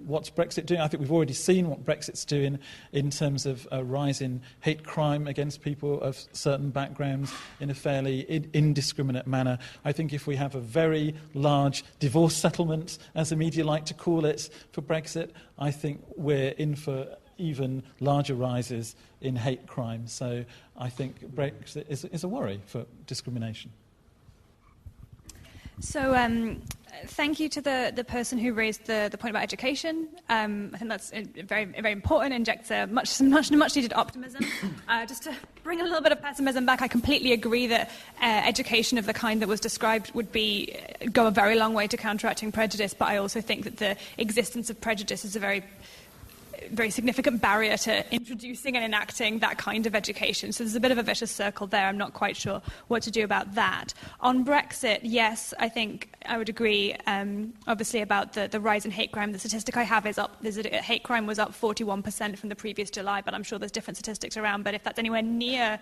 what's Brexit doing? I think we've already seen what Brexit's doing in terms of a rise in hate crime against people of certain backgrounds in a fairly indiscriminate manner. I think if we have a very large divorce settlement, as the media like to call it, for Brexit, I think we're in for even larger rises in hate crime. So I think Brexit is a worry for discrimination. So thank you to the person who raised the point about education. I think that's very, very important, injects a much needed optimism. Just to bring a little bit of pessimism back, I completely agree that education of the kind that was described would go a very long way to counteracting prejudice, but I also think that the existence of prejudice is a very significant barrier to introducing and enacting that kind of education. So there's a bit of a vicious circle there. I'm not quite sure what to do about that. On Brexit, yes, I think I would agree, obviously, about the rise in hate crime. The statistic I have is hate crime was up 41% from the previous July, but I'm sure there's different statistics around. But if that's anywhere near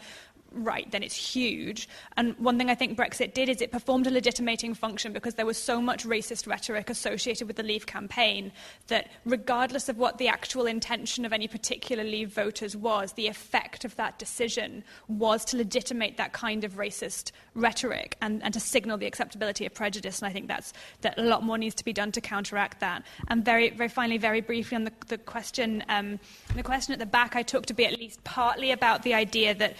right, then it's huge. And one thing I think Brexit did is it performed a legitimating function because there was so much racist rhetoric associated with the Leave campaign that regardless of what the actual intention of any particular Leave voters was, the effect of that decision was to legitimate that kind of racist rhetoric and to signal the acceptability of prejudice. And I think that a lot more needs to be done to counteract that. And very, very finally, very briefly on the question at the back, I took to be at least partly about the idea that,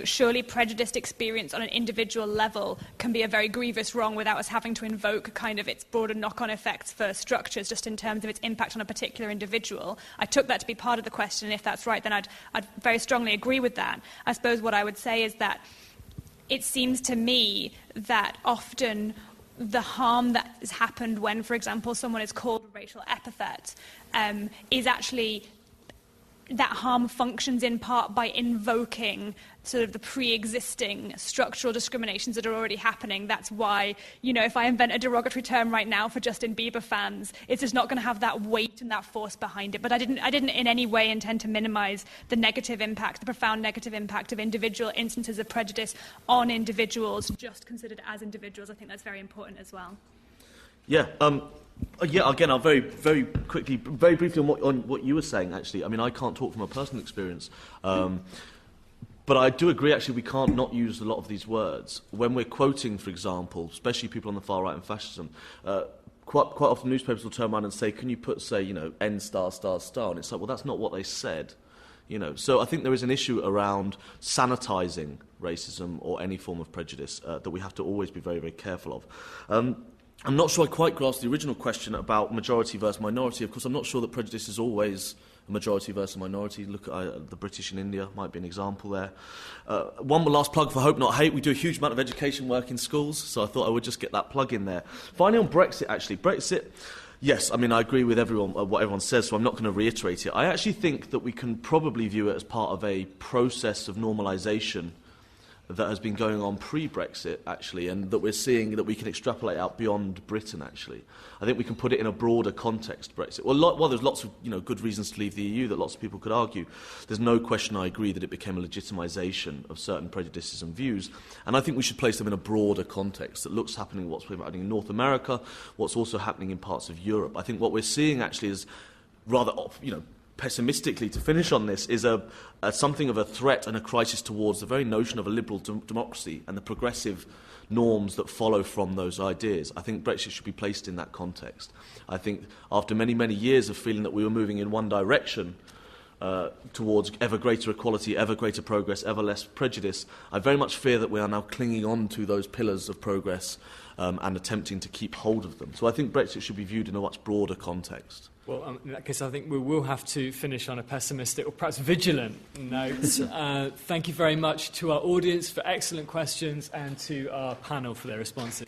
surely prejudiced experience on an individual level can be a very grievous wrong without us having to invoke kind of its broader knock-on effects for structures just in terms of its impact on a particular individual. I took that to be part of the question, and if that's right, then I'd very strongly agree with that. I suppose what I would say is that it seems to me that often the harm that has happened when, for example, someone is called a racial epithet is actually that harm functions in part by invoking sort of the pre-existing structural discriminations that are already happening. That's why, if I invent a derogatory term right now for Justin Bieber fans, it's just not going to have that weight and that force behind it. But I didn't in any way intend to minimize the profound negative impact of individual instances of prejudice on individuals, just considered as individuals. I think that's very important as well. Yeah. Again, I'll very, very quickly, very briefly on what you were saying, actually. I mean, I can't talk from a personal experience, but I do agree, actually, we can't not use a lot of these words. When we're quoting, for example, especially people on the far right and fascism, quite often newspapers will turn around and say, can you put, say, N******, and it's like, well, that's not what they said. So I think there is an issue around sanitising racism or any form of prejudice that we have to always be very, very careful of. I'm not sure I quite grasped the original question about majority versus minority. Of course, I'm not sure that prejudice is always a majority versus minority. Look at the British in India, might be an example there. One last plug for Hope Not Hate. We do a huge amount of education work in schools, so I thought I would just get that plug in there. Finally, on Brexit, actually. Brexit, yes, I mean, I agree with what everyone says, so I'm not going to reiterate it. I actually think that we can probably view it as part of a process of normalisation that has been going on pre-Brexit, actually, and that we're seeing that we can extrapolate out beyond Britain, actually. I think we can put it in a broader context, Brexit. Well, there's lots of good reasons to leave the EU that lots of people could argue. There's no question I agree that it became a legitimisation of certain prejudices and views, and I think we should place them in a broader context that looks happening what's happening in North America, what's also happening in parts of Europe. I think what we're seeing, actually, is rather, pessimistically, to finish on this, is something of a threat and a crisis towards the very notion of a liberal democracy and the progressive norms that follow from those ideas. I think Brexit should be placed in that context. I think after many, many years of feeling that we were moving in one direction towards ever greater equality, ever greater progress, ever less prejudice, I very much fear that we are now clinging on to those pillars of progress and attempting to keep hold of them. So I think Brexit should be viewed in a much broader context. Well, in that case, I think we will have to finish on a pessimistic or perhaps vigilant note. Thank you very much to our audience for excellent questions and to our panel for their responses.